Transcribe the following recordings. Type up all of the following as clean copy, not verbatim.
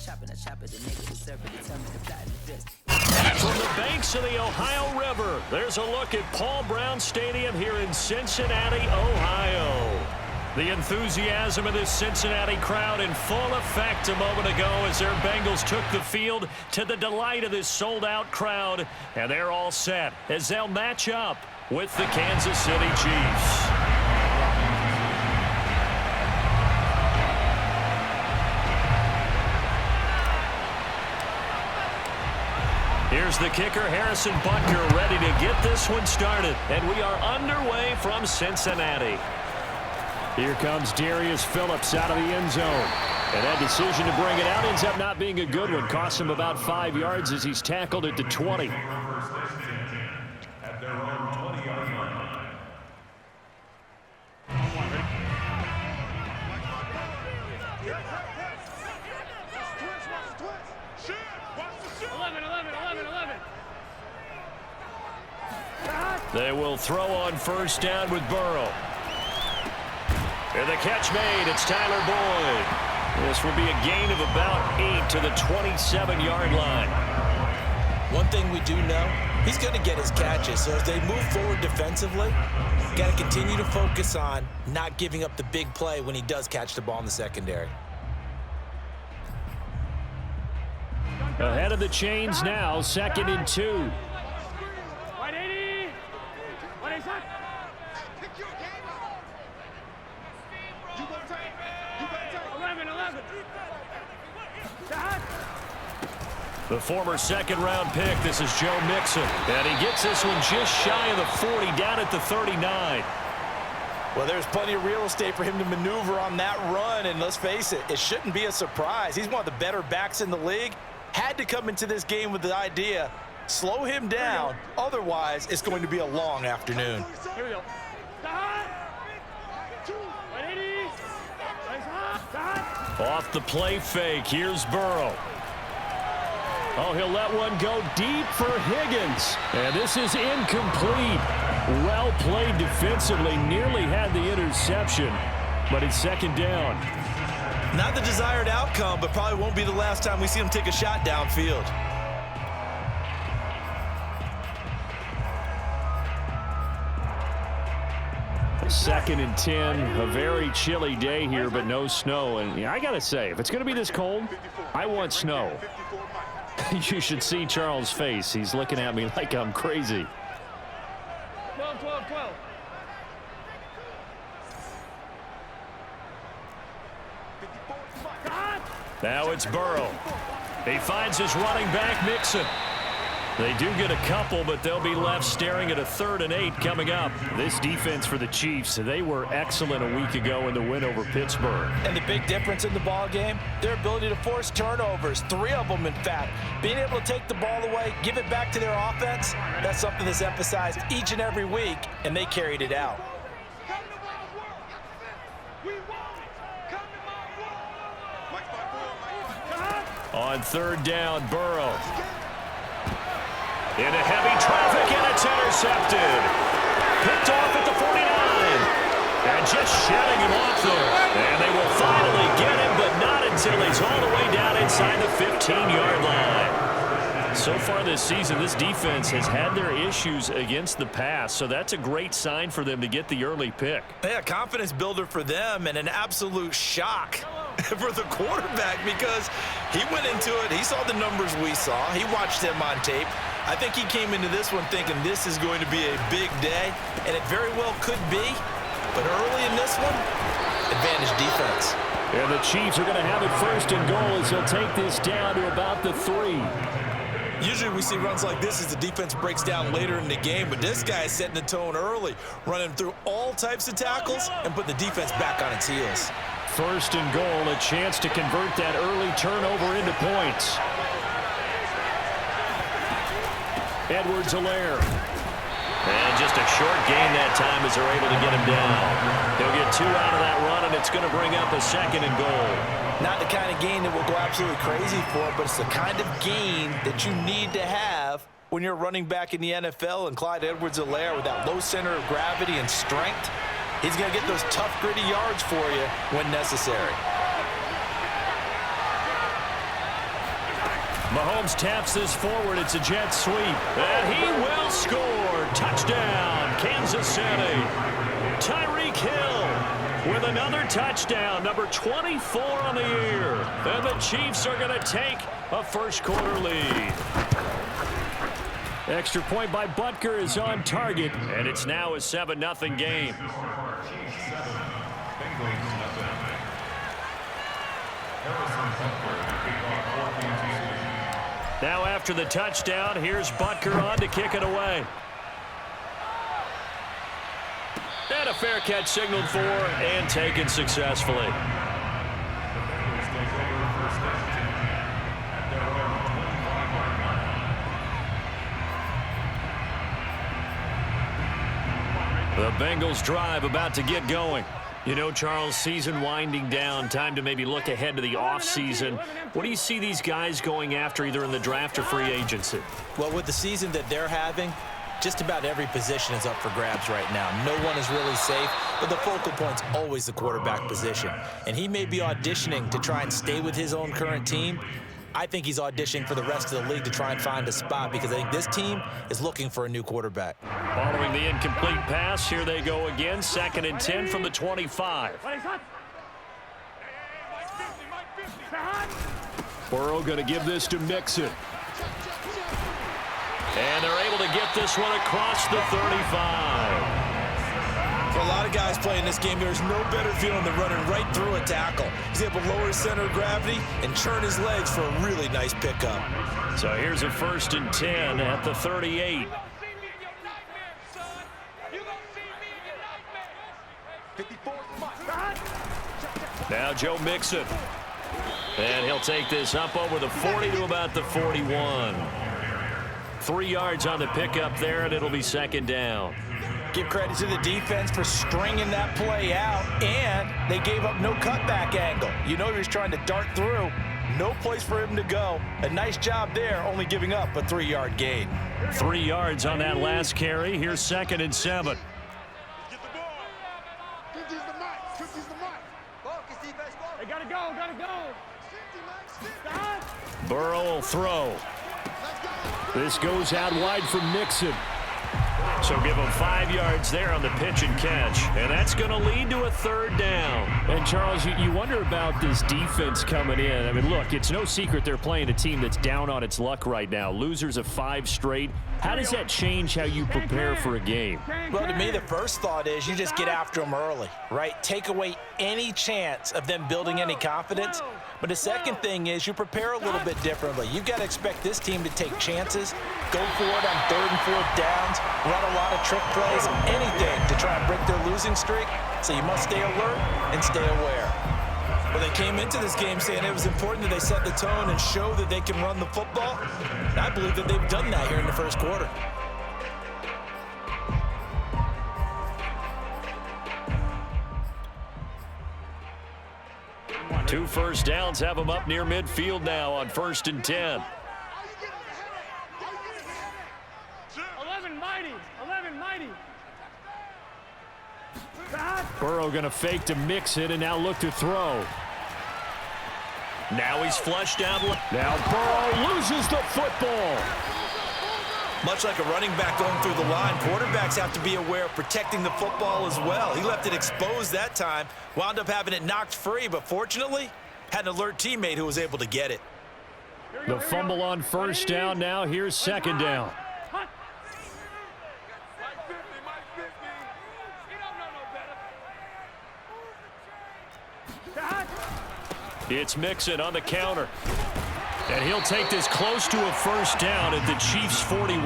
From the banks of the Ohio River, there's a look at Paul Brown Stadium here in Cincinnati, Ohio. The enthusiasm of this Cincinnati crowd in full effect a moment ago as their Bengals took the field to the delight of this sold-out crowd. And they're all set as they'll match up with the Kansas City Chiefs. Here's the kicker, Harrison Butker, ready to get this one started. And we are underway from Cincinnati. Here comes Darius Phillips out of the end zone. And that decision to bring it out ends up not being a good one. Costs him about 5 yards as he's tackled at the 20. They will throw on first down with Burrow. And the catch made. It's Tyler Boyd. This will be a gain of about 8 to the 27-yard line. One thing we do know, he's going to get his catches. So as they move forward defensively, got to continue to focus on not giving up the big play when he does catch the ball in the secondary. Ahead of the chains now, 2nd and 2. The former second-round pick, this is Joe Mixon. And he gets this one just shy of the 40, down at the 39. Well, there's plenty of real estate for him to maneuver on that run. And let's face it, it shouldn't be a surprise. He's one of the better backs in the league. Had to come into this game with the idea, slow him down. Otherwise, it's going to be a long afternoon. Here we go. Off the play fake, here's Burrow. Oh, he'll let one go deep for Higgins. And this is incomplete. Well played defensively. Nearly had the interception, but it's 2nd down. Not the desired outcome, but probably won't be the last time we see him take a shot downfield. Second and 10, a very chilly day here, but no snow. And I got to say, if it's going to be this cold, I want snow. You should see Charles' face. He's looking at me like I'm crazy. 12, 12, 12. Now it's Burrow. He finds his running back, Mixon. They do get a couple, but they'll be left staring at a 3rd and 8 coming up. This defense for the Chiefs, they were excellent a week ago in the win over Pittsburgh. And the big difference in the ball game, their ability to force turnovers, 3 of them in fact. Being able to take the ball away, give it back to their offense, that's something that's emphasized each and every week, and they carried it out. On 3rd down, Burrow. Into heavy traffic, and it's intercepted. Picked off at the 49. And just shedding him off there. And they will finally get him, but not until he's all the way down inside the 15-yard line. So far this season, this defense has had their issues against the pass, so that's a great sign for them to get the early pick. Yeah, confidence builder for them, and an absolute shock for the quarterback because he went into it. He saw the numbers we saw. He watched them on tape. I think he came into this one thinking this is going to be a big day, and it very well could be. But early in this one, advantage defense. And the Chiefs are going to have it 1st and goal as they'll take this down to about the 3. Usually we see runs like this as the defense breaks down later in the game, but this guy is setting the tone early, running through all types of tackles and putting the defense back on its heels. 1st and goal, a chance to convert that early turnover into points. Edwards-Helaire. And just a short gain that time as they're able to get him down. He'll get 2 out of that run, and it's going to bring up a 2nd and goal. Not the kind of gain that we'll go absolutely crazy for, but it's the kind of gain that you need to have when you're running back in the NFL. And Clyde Edwards-Helaire, with that low center of gravity and strength, he's going to get those tough, gritty yards for you when necessary. Mahomes taps this forward. It's a jet sweep. And he will score. Touchdown, Kansas City. Tyreek Hill with another touchdown, number 24 on the year. And the Chiefs are going to take a first-quarter lead. Extra point by Butker is on target, and it's now a 7-0 game. Now after the touchdown, here's Butker on to kick it away. And a fair catch signaled for and taken successfully. The Bengals drive about to get going. You know, Charles, season winding down, time to maybe look ahead to the offseason. What do you see these guys going after either in the draft or free agency? Well, with the season that they're having, just about every position is up for grabs right now. No one is really safe, but the focal point's always the quarterback position. And he may be auditioning to try and stay with his own current team. I think he's auditioning for the rest of the league to try and find a spot because I think this team is looking for a new quarterback. Following the incomplete pass, here they go again. 2nd and 10 from the 25. Burrow going to give this to Mixon. And they're able to get this one across the 35. For a lot of guys playing this game, there's no better feeling than running right through a tackle. He's able to lower his center of gravity and churn his legs for a really nice pickup. So here's a 1st and 10 at the 38. Now Joe Mixon. And he'll take this up over the 40 to about the 41. 3 yards on the pickup there, and it'll be 2nd down. Give credit to the defense for stringing that play out, and they gave up no cutback angle. You know he was trying to dart through. No place for him to go. A nice job there, only giving up a 3-yard gain. 3 yards on that last carry. Here's 2nd and 7. They gotta go. Burrow will throw. This goes out wide for Mixon. So give him 5 yards there on the pitch and catch. And that's going to lead to a 3rd down. And, Charles, you wonder about this defense coming in. I mean, look, it's no secret they're playing a team that's down on its luck right now. Losers of 5 straight. How does that change how you prepare for a game? Well, to me, the first thought is you just get after them early, right? Take away any chance of them building any confidence. But the second thing is you prepare a little bit differently. You've got to expect this team to take chances, go for it on 3rd and 4th downs, run a lot of trick plays, anything to try and break their losing streak. So you must stay alert and stay aware. Well, they came into this game saying it was important that they set the tone and show that they can run the football. And I believe that they've done that here in the first quarter. Two 1st downs have them up near midfield now on 1st and 10. 11 mighty. Burrow going to fake to mix it and now look to throw. Now he's flushed out. Now Burrow loses the football. Much like a running back going through the line, quarterbacks have to be aware of protecting the football as well. He left it exposed that time, wound up having it knocked free, but fortunately had an alert teammate who was able to get it. The fumble on 1st down. Now here's 2nd down. It's Mixon on the counter. And he'll take this close to a 1st down at the Chiefs' 41.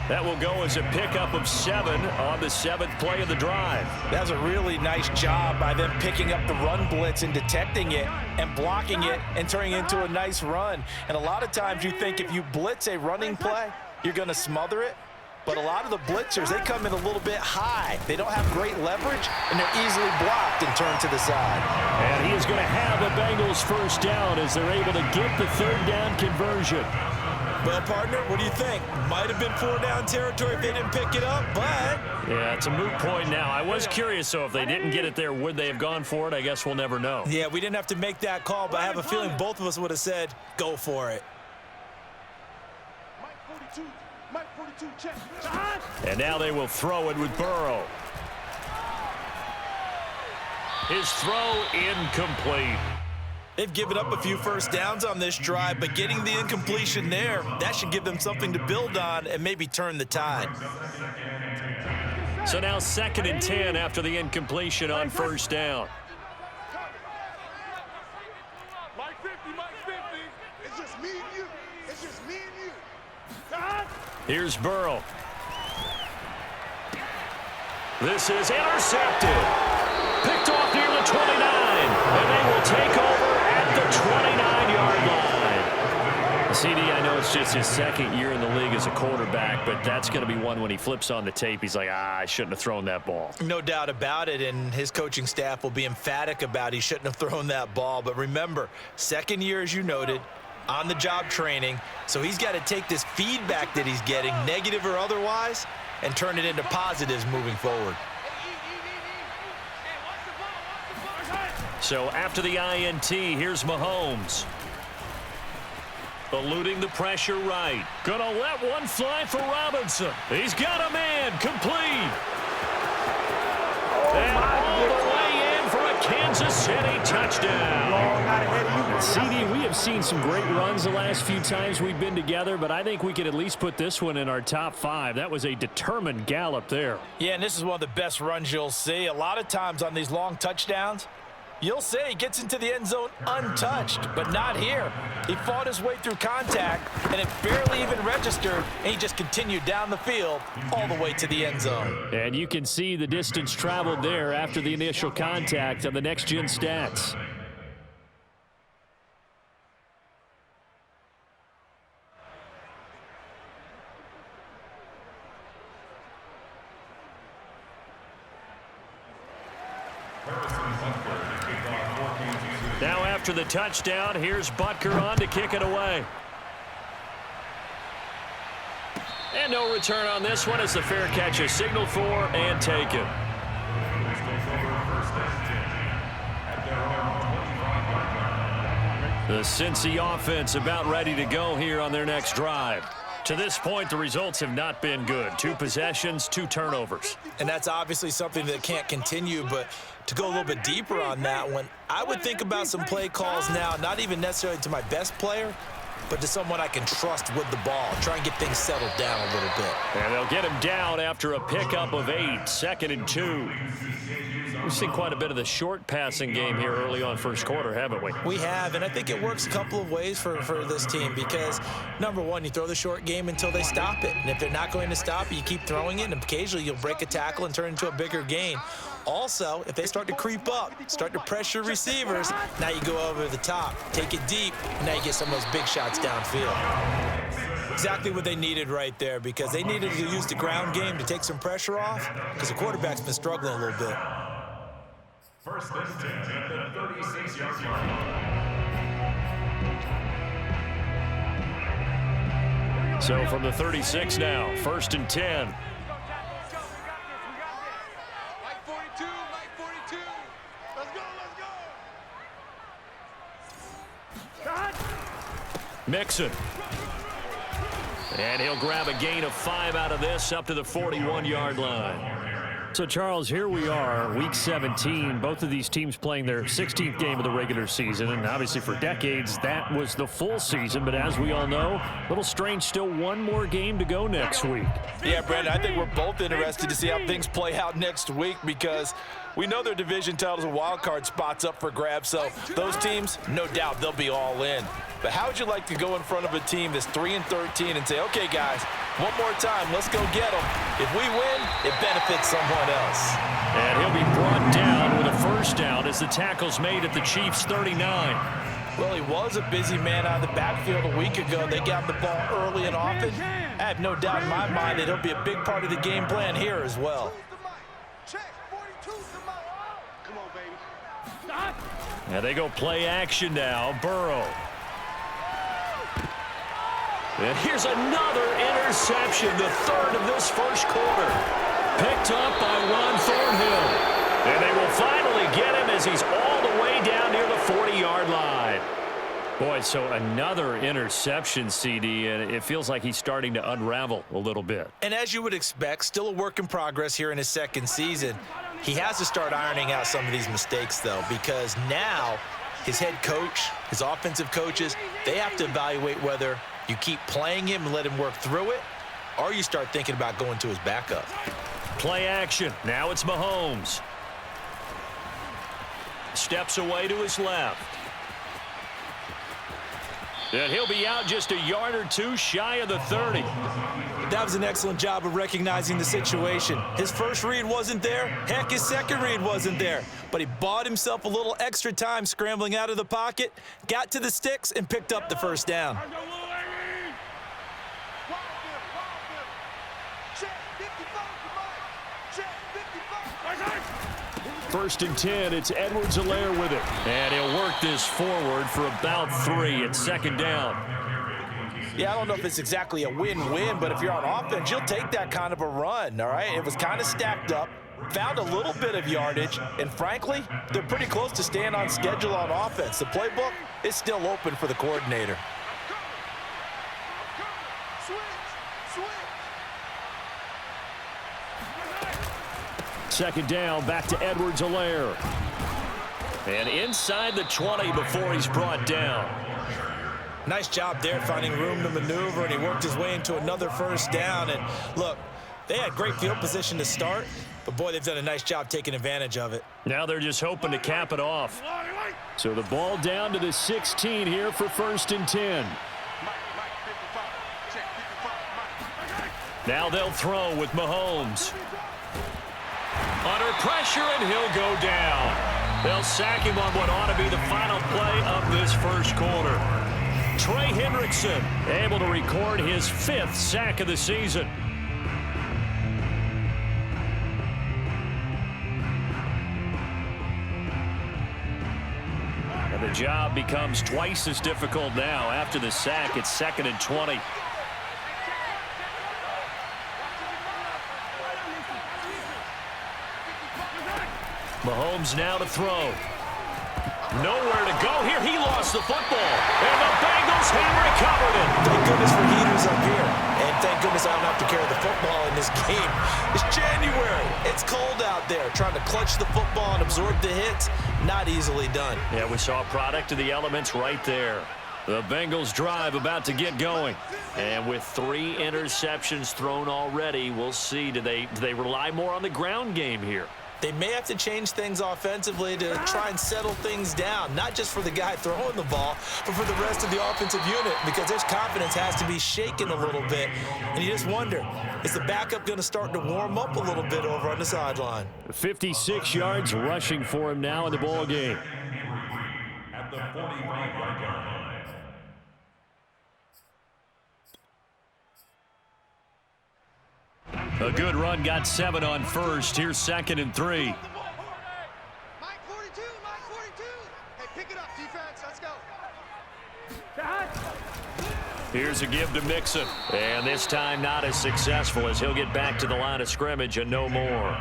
That will go as a pickup of 7 on the 7th play of the drive. That was a really nice job by them picking up the run blitz and detecting it and blocking it and turning it into a nice run. And a lot of times you think if you blitz a running play, you're going to smother it. But a lot of the blitzers, they come in a little bit high. They don't have great leverage, and they're easily blocked and turned to the side. And he is going to have the Bengals 1st down as they're able to get the 3rd down conversion. Well, partner, what do you think? Might have been 4-down territory if they didn't pick it up, but... Yeah, it's a moot point now. I was curious, so if they didn't get it there, would they have gone for it? I guess we'll never know. Yeah, we didn't have to make that call, but I have a feeling both of us would have said, go for it. And now they will throw it with Burrow. His throw incomplete. They've given up a few first downs on this drive, but getting the incompletion there, that should give them something to build on and maybe turn the tide. So now 2nd and 10 after the incompletion on first down. Mike 50, Mike 50. It's just me and you. It's just me and you. Here's Burrow. This is intercepted. Picked off near the 29. And they will take over at the 29-yard line. CD, I know it's just his 2nd year in the league as a quarterback, but that's going to be one when he flips on the tape. He's like, I shouldn't have thrown that ball. No doubt about it, and his coaching staff will be emphatic about he shouldn't have thrown that ball. But remember, 2nd year, as you noted, on-the-job training, so he's got to take this feedback that he's getting, negative or otherwise, and turn it into positives moving forward. So after the INT, here's Mahomes. Eluding the pressure right. Gonna let one fly for Robinson. He's got a man complete. And all the way in for a Kansas City touchdown. CD, we have seen some great runs the last few times we've been together, but I think we could at least put this one in our top 5. That was a determined gallop there. Yeah, and this is one of the best runs you'll see. A lot of times on these long touchdowns, you'll say he gets into the end zone untouched, but not here. He fought his way through contact, and it barely even registered, and he just continued down the field all the way to the end zone. And you can see the distance traveled there after the initial contact on the next-gen stats. Now after the touchdown, here's Butker on to kick it away. And no return on this one as the fair catch is signaled for and taken. The Cincy offense about ready to go here on their next drive. To this point, the results have not been good. 2 possessions, 2 turnovers. And that's obviously something that can't continue, but to go a little bit deeper on that one, I would think about some play calls now, not even necessarily to my best player, but to someone I can trust with the ball. Try and get things settled down a little bit. And they'll get him down after a pickup of 8, 2nd and 2. We've seen quite a bit of the short passing game here early on first quarter, haven't we? We have, and I think it works a couple of ways for this team because, number one, you throw the short game until they stop it. And if they're not going to stop it, you keep throwing it, and occasionally you'll break a tackle and turn it into a bigger gain. Also, if they start to creep up, start to pressure receivers, now you go over the top, take it deep, and now you get some of those big shots downfield. Exactly what they needed right there because they needed to use the ground game to take some pressure off because the quarterback's been struggling a little bit. 1st and 10 at the 36-yard line. So from the 36 now, 1st and 10. Mike 42, Mike 42. Let's go. Mixon. And he'll grab a gain of 5 out of this up to the 41-yard line. So, Charles, here we are, Week 17. Both of these teams playing their 16th game of the regular season. And obviously for decades, that was the full season. But as we all know, a little strange, still one more game to go next week. Yeah, Brandon, I think we're both interested to see how things play out next week because we know their division titles and wild card spots up for grabs. So those teams, no doubt, they'll be all in. But how would you like to go in front of a team that's 3-13 and say, okay, guys, one more time, let's go get them. If we win, it benefits someone else. And he'll be brought down with a first down as the tackle's made at the Chiefs' 39. Well, he was a busy man out of the backfield a week ago. They got the ball early and often. I have no doubt in my mind that he'll be a big part of the game plan here as well. And they go play action now. Burrow. And here's another interception, the 3rd of this first quarter. Picked up by Ron Thornhill. And they will finally get him as he's all the way down near the 40-yard line. Boy, so another interception, CD, and it feels like he's starting to unravel a little bit. And as you would expect, still a work in progress here in his second season. He has to start ironing out some of these mistakes, though, because now his head coach, his offensive coaches, they have to evaluate whether you keep playing him and let him work through it, or you start thinking about going to his backup. Play action. Now it's Mahomes. Steps away to his left. And he'll be out just a yard or two shy of the 30. That was an excellent job of recognizing the situation. His first read wasn't there. Heck, his second read wasn't there. But he bought himself a little extra time scrambling out of the pocket, got to the sticks, and picked up the first down. First and 10, it's Edwards-Helaire with it. And he'll work this forward for about 3 at second down. Yeah, I don't know if it's exactly a win-win, but if you're on offense, you'll take that kind of a run, all right? It was kind of stacked up, found a little bit of yardage, and frankly, they're pretty close to staying on schedule on offense. The playbook is still open for the coordinator. Second down, back to Edwards-Helaire. And inside the 20 before he's brought down. Nice job there finding room to maneuver, and he worked his way into another first down. And look, they had great field position to start, but boy, they've done a nice job taking advantage of it. Now they're just hoping to cap it off. So the ball down to the 16 here for first and 10. Now they'll throw with Mahomes. Under pressure, and he'll go down. They'll sack him on what ought to be the final play of this first quarter. Trey Hendrickson able to record his 5th sack of the season. And the job becomes twice as difficult now. After the sack, it's 2nd and 20. Mahomes now to throw. Nowhere to go here. He lost the football. And the Bengals have recovered it. Thank goodness for heaters up here. And thank goodness I don't have to carry the football in this game. It's January. It's cold out there. Trying to clutch the football and absorb the hits, not easily done. Yeah, we saw a product of the elements right there. The Bengals drive about to get going. And with 3 interceptions thrown already, we'll see. Do they rely more on the ground game here? They may have to change things offensively to try and settle things down, not just for the guy throwing the ball, but for the rest of the offensive unit, because their confidence has to be shaken a little bit. And you just wonder, is the backup going to start to warm up a little bit over on the sideline? 56 yards rushing for him now in the ball game. At the 45-yard line. A good run, got 7 on first. Here's 2nd and 3. Mike 42, Mike 42. Hey, pick it up, defense. Let's go. Here's a give to Mixon. And this time not as successful as he'll get back to the line of scrimmage and no more.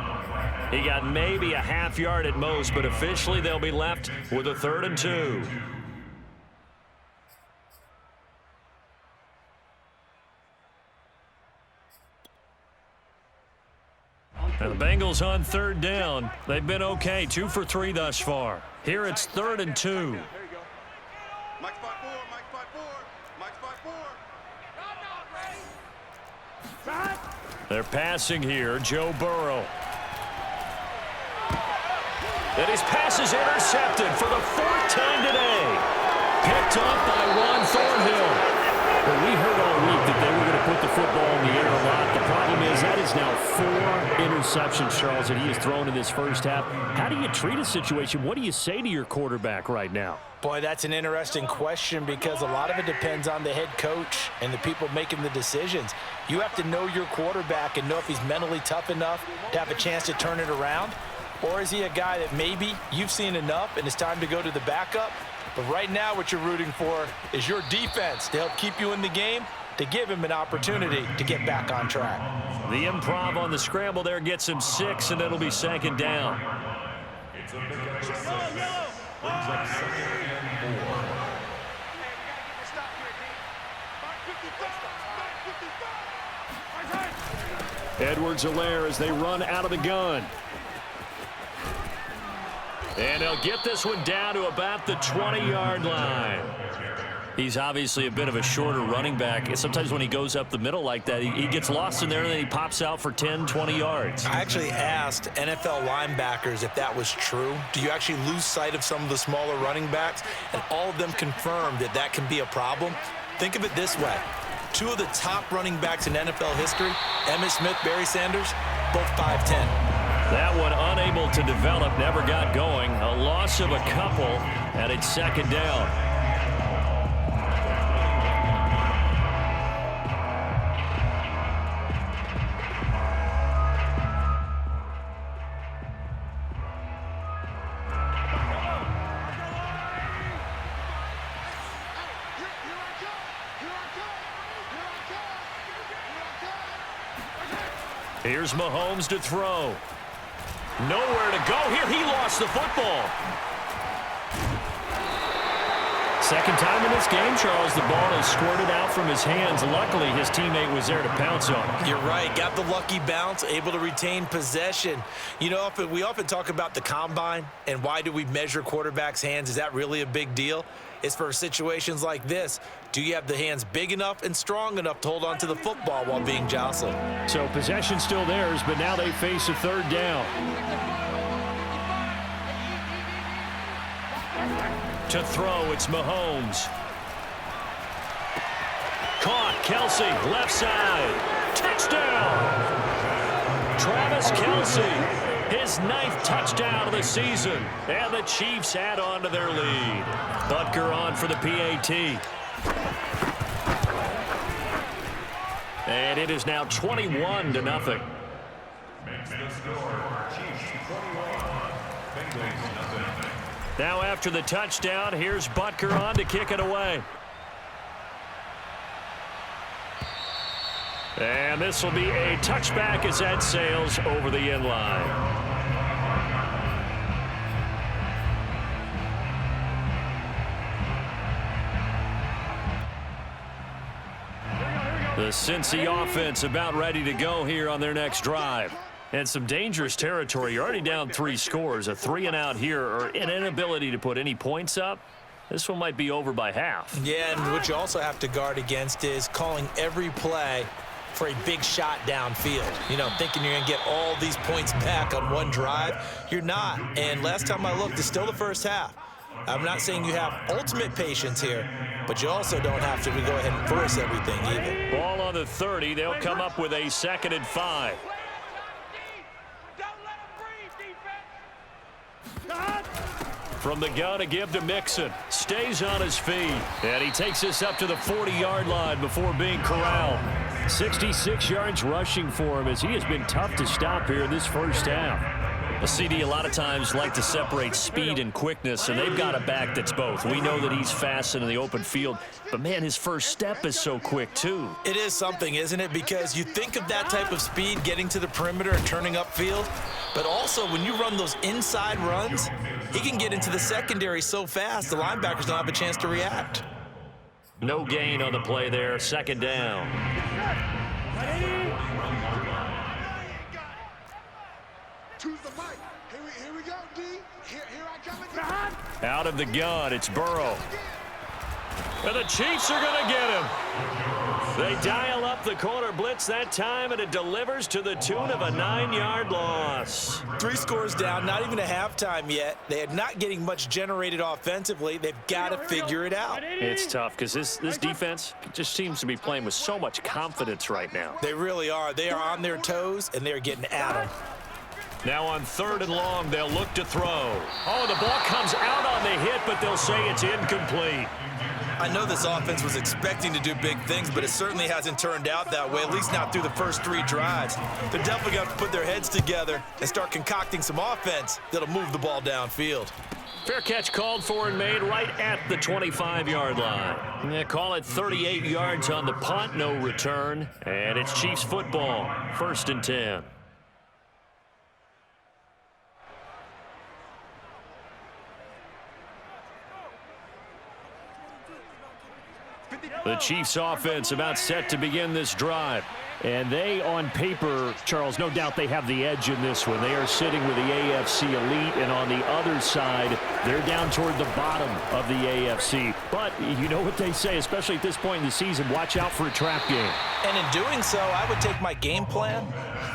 He got maybe a half yard at most, but officially they'll be left with a 3rd and 2. And the Bengals on 3rd down. They've been okay, 2 for 3 thus far. Here it's 3rd and 2. There you go. Mike spot 4, Mike spot 4, Mike spot 4. They're passing here, Joe Burrow. And his pass is intercepted for the 4th time today. Picked up by Ron Thornhill. Well, we heard all week that they were going to put the football in the air a lot. The problem is that is now 4 interceptions, Charles, that he has thrown in this first half. How do you treat a situation? What do you say to your quarterback right now? Boy, that's an interesting question because a lot of it depends on the head coach and the people making the decisions. You have to know your quarterback and know if he's mentally tough enough to have a chance to turn it around. Or is he a guy that maybe you've seen enough and it's time to go to the backup? But right now what you're rooting for is your defense to help keep you in the game, to give him an opportunity to get back on track. The improv on the scramble there gets him 6, and it'll be 2nd down. It's a big extra 6. Brings up 2nd and 4. Edwards-Helaire as they run out of the gun. And they'll get this one down to about the 20-yard line. He's obviously a bit of a shorter running back. Sometimes when he goes up the middle like that, he gets lost in there and then he pops out for 10, 20 yards. I actually asked NFL linebackers if that was true. Do you actually lose sight of some of the smaller running backs? And all of them confirmed that that can be a problem. Think of it this way. Two of the top running backs in NFL history, Emmitt Smith, Barry Sanders, both 5'10". That one unable to develop, never got going. A loss of a couple, and it's second down. Here's Mahomes to throw. Nowhere to go here. He lost the football. Second time in this game, Charles, the ball is squirted out from his hands. Luckily, his teammate was there to pounce on it. You're right. Got the lucky bounce, able to retain possession. You know, we often talk about the combine and why do we measure quarterbacks' hands. Is that really a big deal? It's for situations like this. Do you have the hands big enough and strong enough to hold on to the football while being jostled? So possession still theirs, but now they face a third down. To throw, it's Mahomes. Caught, Kelsey, left side. Touchdown! Travis Kelsey. His 9th touchdown of the season. And the Chiefs add on to their lead. Butker on for the PAT. And it is now 21-0. Makes the score. Chiefs 21. Bengals nothing. Now after the touchdown, here's Butker on to kick it away. And this will be a touchback as that sails over the end line. The Cincy offense about ready to go here on their next drive. And some dangerous territory. You're already down 3 scores. A 3-and-out here or an inability to put any points up. This one might be over by half. Yeah, and what you also have to guard against is calling every play for a big shot downfield. You know, thinking you're going to get all these points back on one drive. You're not. And last time I looked, it's still the first half. I'm not saying you have ultimate patience here, but you also don't have to go ahead and force everything either. Ball on the 30. They'll come up with a 2nd and 5. From the gun, a give to Mixon. Stays on his feet. And he takes this up to the 40-yard line before being corralled. 66 yards rushing for him as he has been tough to stop here in this first half. A CD a lot of times like to separate speed and quickness, and they've got a back that's both. We know that he's fast in the open field, but, man, his first step is so quick, too. It is something, isn't it? Because you think of that type of speed getting to the perimeter and turning upfield, but also when you run those inside runs, he can get into the secondary so fast the linebackers don't have a chance to react. No gain on the play there. 2nd down. Choose the mic. Here we go, D. Here I come again. Out of the gun, it's Burrow. And the Chiefs are going to get him. They dial up the corner blitz that time, and it delivers to the tune of a 9-yard loss. 3 scores down, not even a halftime yet. They are not getting much generated offensively. They've got to figure it out. It's tough because this defense just seems to be playing with so much confidence right now. They really are. They are on their toes, and they're getting at them. Now on 3rd and long, they'll look to throw. Oh, the ball comes out on the hit, but they'll say it's incomplete. I know this offense was expecting to do big things, but it certainly hasn't turned out that way, at least not through the first 3 drives. They're definitely going to put their heads together and start concocting some offense that'll move the ball downfield. Fair catch called for and made right at the 25-yard line. Yeah, call it 38 yards on the punt, no return. And it's Chiefs football, 1st and 10. The Chiefs offense about set to begin this drive. And they, on paper, Charles, no doubt they have the edge in this one. They are sitting with the AFC elite, and on the other side, they're down toward the bottom of the AFC. But you know what they say, especially at this point in the season, watch out for a trap game. And in doing so, I would take my game plan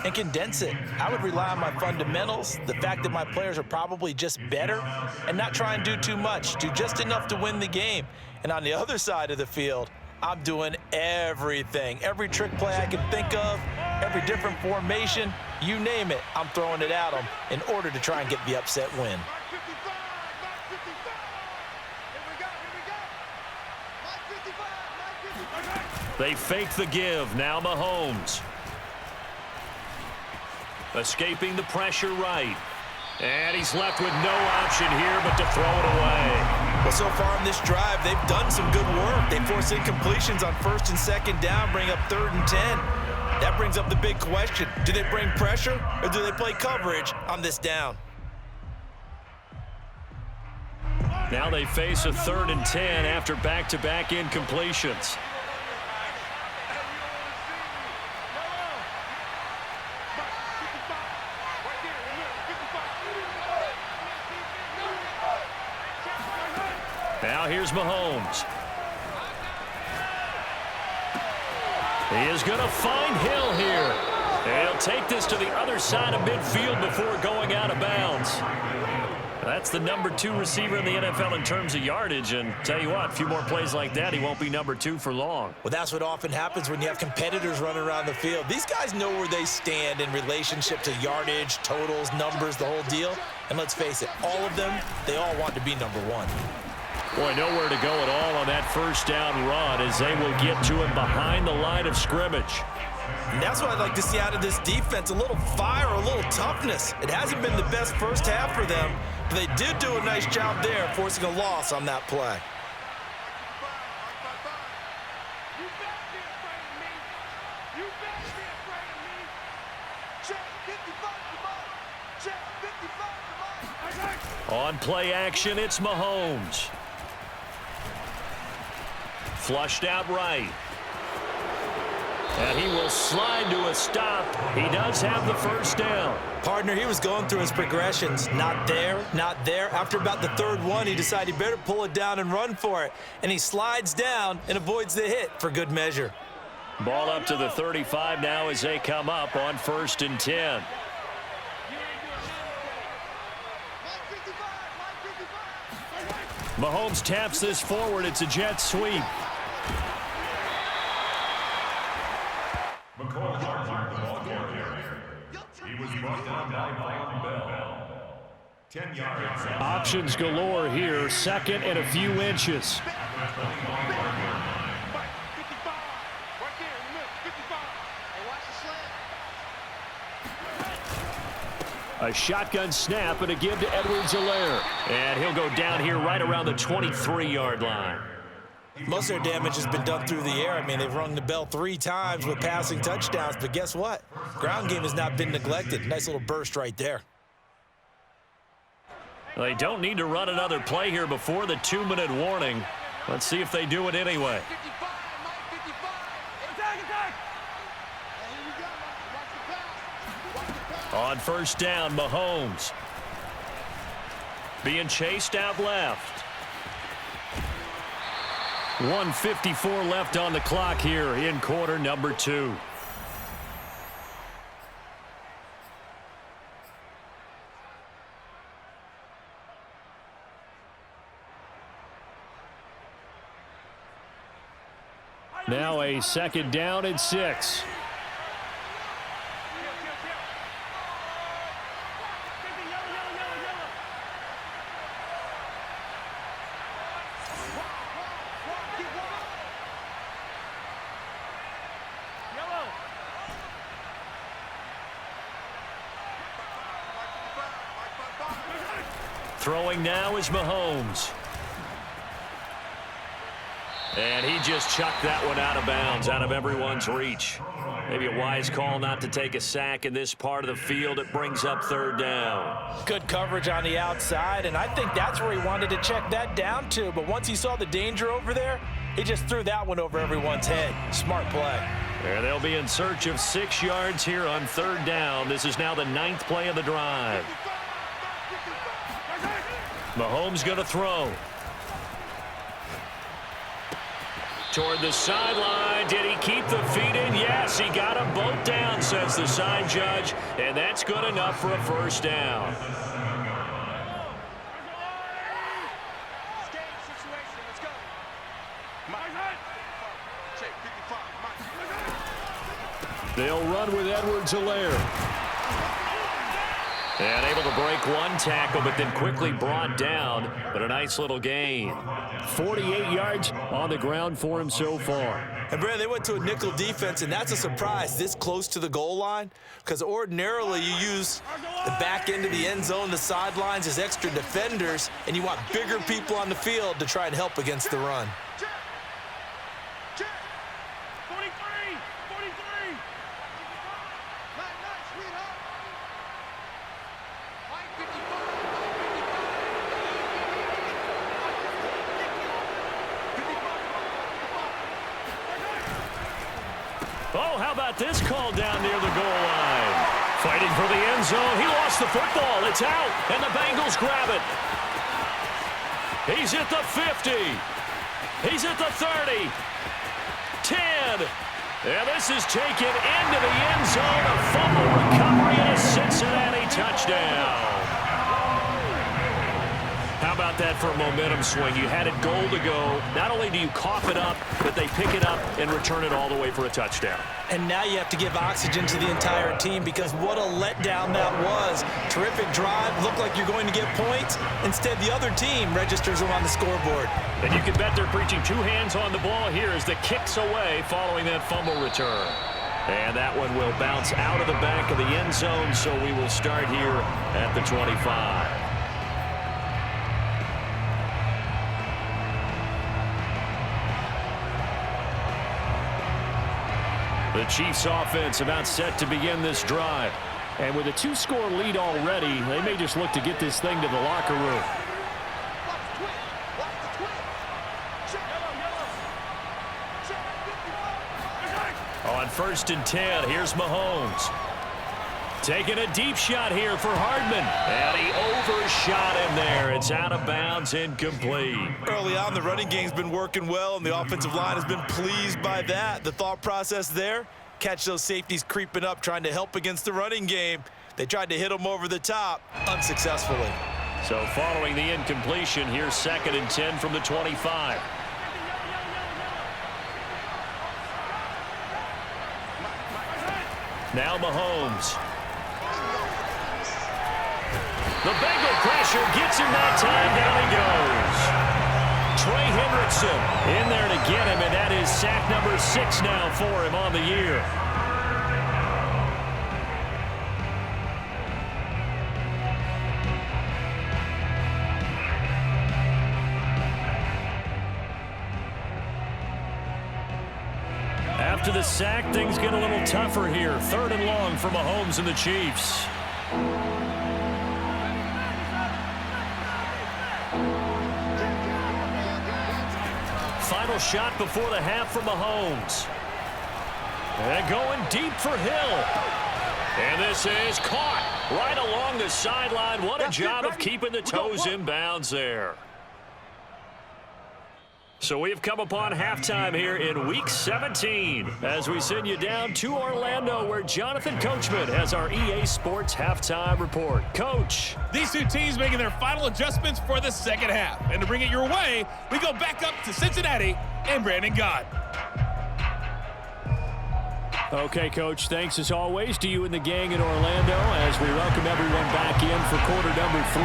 and condense it. I would rely on my fundamentals, the fact that my players are probably just better, and not try and do too much, do just enough to win the game. And on the other side of the field, I'm doing everything. Every trick play I can think of, every different formation, you name it, I'm throwing it at them in order to try and get the upset win. They fake the give. Now Mahomes. Escaping the pressure right. And he's left with no option here but to throw it away. Well, so far in this drive, they've done some good work. They force incompletions on 1st and 2nd down, bring up 3rd and 10. That brings up the big question. Do they bring pressure or do they play coverage on this down? Now they face a 3rd and 10 after back-to-back incompletions. Now here's Mahomes. He is going to find Hill here. And he'll take this to the other side of midfield before going out of bounds. That's the number 2 receiver in the NFL in terms of yardage. And tell you what, a few more plays like that, he won't be number 2 for long. Well, that's what often happens when you have competitors running around the field. These guys know where they stand in relationship to yardage, totals, numbers, the whole deal. And let's face it, all of them, they all want to be number 1. Boy, nowhere to go at all on that first down run as they will get to him behind the line of scrimmage. And that's what I'd like to see out of this defense, a little fire, a little toughness. It hasn't been the best first half for them, but they did do a nice job there forcing a loss on that play. On play action, it's Mahomes. Flushed out right. And he will slide to a stop. He does have the first down. Partner, he was going through his progressions. Not there, not there. After about the 3rd one, he decided he better pull it down and run for it. And he slides down and avoids the hit for good measure. Ball up to the 35 now as they come up on 1st and 10. Mahomes taps this forward. It's a jet sweep. McCall charging the ball carrier. He was brought down by Bell. 10 yards. Options galore here. 2nd and a few inches. A shotgun snap and a give to Edwards-Helaire. And he'll go down here right around the 23-yard line. Most of their damage has been done through the air. I mean, they've rung the bell 3 times with passing touchdowns, but guess what? Ground game has not been neglected. Nice little burst right there. They don't need to run another play here before the 2-minute warning. Let's see if they do it anyway. On 1st down, Mahomes. Being chased out left. 1:54 left on the clock here in quarter number 2. Now a 2nd down and 6. Throwing now is Mahomes. And he just chucked that one out of bounds, out of everyone's reach. Maybe a wise call not to take a sack in this part of the field. It brings up 3rd down. Good coverage on the outside, and I think that's where he wanted to check that down to. But once he saw the danger over there, He just threw that one over everyone's head. Smart play. And they'll be in search of 6 yards here on 3rd down. This is now the 9th play of the drive. Mahomes going to throw. Toward the sideline. Did he keep the feet in? Yes, he got them both down, says the sign judge. And that's good enough for a 1st down. They'll run with Edwards-Helaire. And able to break one tackle, but then quickly brought down. But a nice little gain. 48 yards on the ground for him so far. And, Brad, they went to a nickel defense, and that's a surprise this close to the goal line, because ordinarily you use the back end of the end zone, the sidelines as extra defenders, and you want bigger people on the field to try and help against the run. Oh, how about this call down near the goal line? Fighting for the end zone. He lost the football. It's out, and the Bengals grab it. He's at the 50. He's at the 30. 10. And this is taken into the end zone. A fumble recovery and a Cincinnati touchdown. How about that for a momentum swing? You had it goal to go. Not only do you cough it up, but they pick it up and return it all the way for a touchdown. And now you have to give oxygen to the entire team, because what a letdown that was. Terrific drive. Looked like you're going to get points. Instead, the other team registers them on the scoreboard. And you can bet they're preaching 2 hands on the ball here as the kick's away following that fumble return. And that one will bounce out of the back of the end zone, so we will start here at the 25. The Chiefs offense about set to begin this drive. And with a 2-score lead already, they may just look to get this thing to the locker room. On 1st and 10, here's Mahomes. Taking a deep shot here for Hardman. And he overshot him there. It's out of bounds, incomplete. Early on, the running game's been working well, and the offensive line has been pleased by that. The thought process there, catch those safeties creeping up, trying to help against the running game. They tried to hit them over the top, unsuccessfully. So following the incompletion, here's 2nd and 10 from the 25. Now Mahomes. The Bengal pressure gets him that time. Down he goes. Trey Hendrickson in there to get him, and that is sack number 6 now for him on the year. After the sack, things get a little tougher here. 3rd and long for Mahomes and the Chiefs. Final shot before the half for Mahomes. And going deep for Hill. And this is caught right along the sideline. What a job of keeping the toes in bounds there. So we have come upon halftime here in Week 17 as we send you down to Orlando, where Jonathan Coachman has our EA Sports halftime report. Coach. These two teams making their final adjustments for the second half. And to bring it your way, we go back up to Cincinnati and Brandon Gott. Okay, Coach, thanks as always to you and the gang in Orlando as we welcome everyone back in for quarter number 3.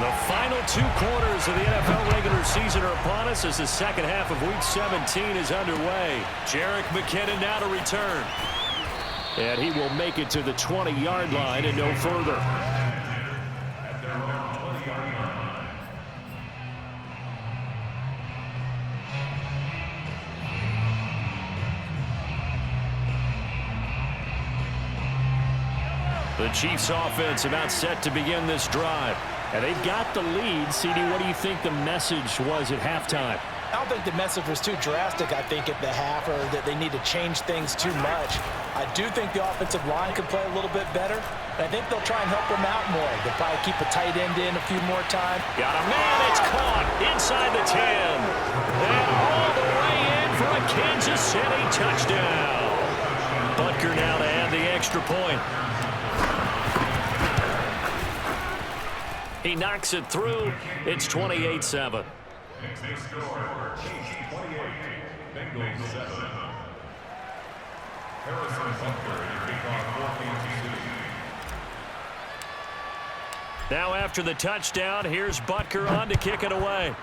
The final 2 quarters of the NFL regular season are upon us as the second half of Week 17 is underway. Jerick McKinnon now to return. And he will make it to the 20-yard line and no further. The Chiefs offense about set to begin this drive. And they've got the lead. CD, what do you think the message was at halftime? I don't think the message was too drastic, I think, at the half, or that they need to change things too much. I do think the offensive line could play a little bit better, and I think they'll try and help them out more. They'll probably keep a tight end in a few more times. Got a man, it's caught inside the 10. And all the way in for a Kansas City touchdown. Butker now to add the extra point. He knocks it through. It's 28-7. Next score, Chiefs 28, Bengals 7. Harrison Butker in kickoff for Kansas City. Now after the touchdown, here's Butker on to kick it away.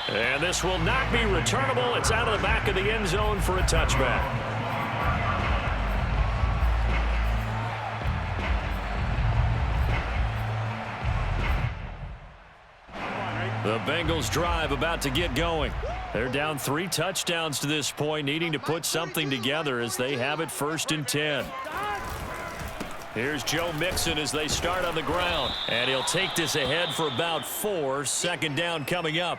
And this will not be returnable. It's out of the back of the end zone for a touchback. The Bengals drive about to get going. They're down 3 touchdowns to this point, needing to put something together as they have it 1st and 10. Here's Joe Mixon as they start on the ground. And he'll take this ahead for about 4. 2nd down coming up.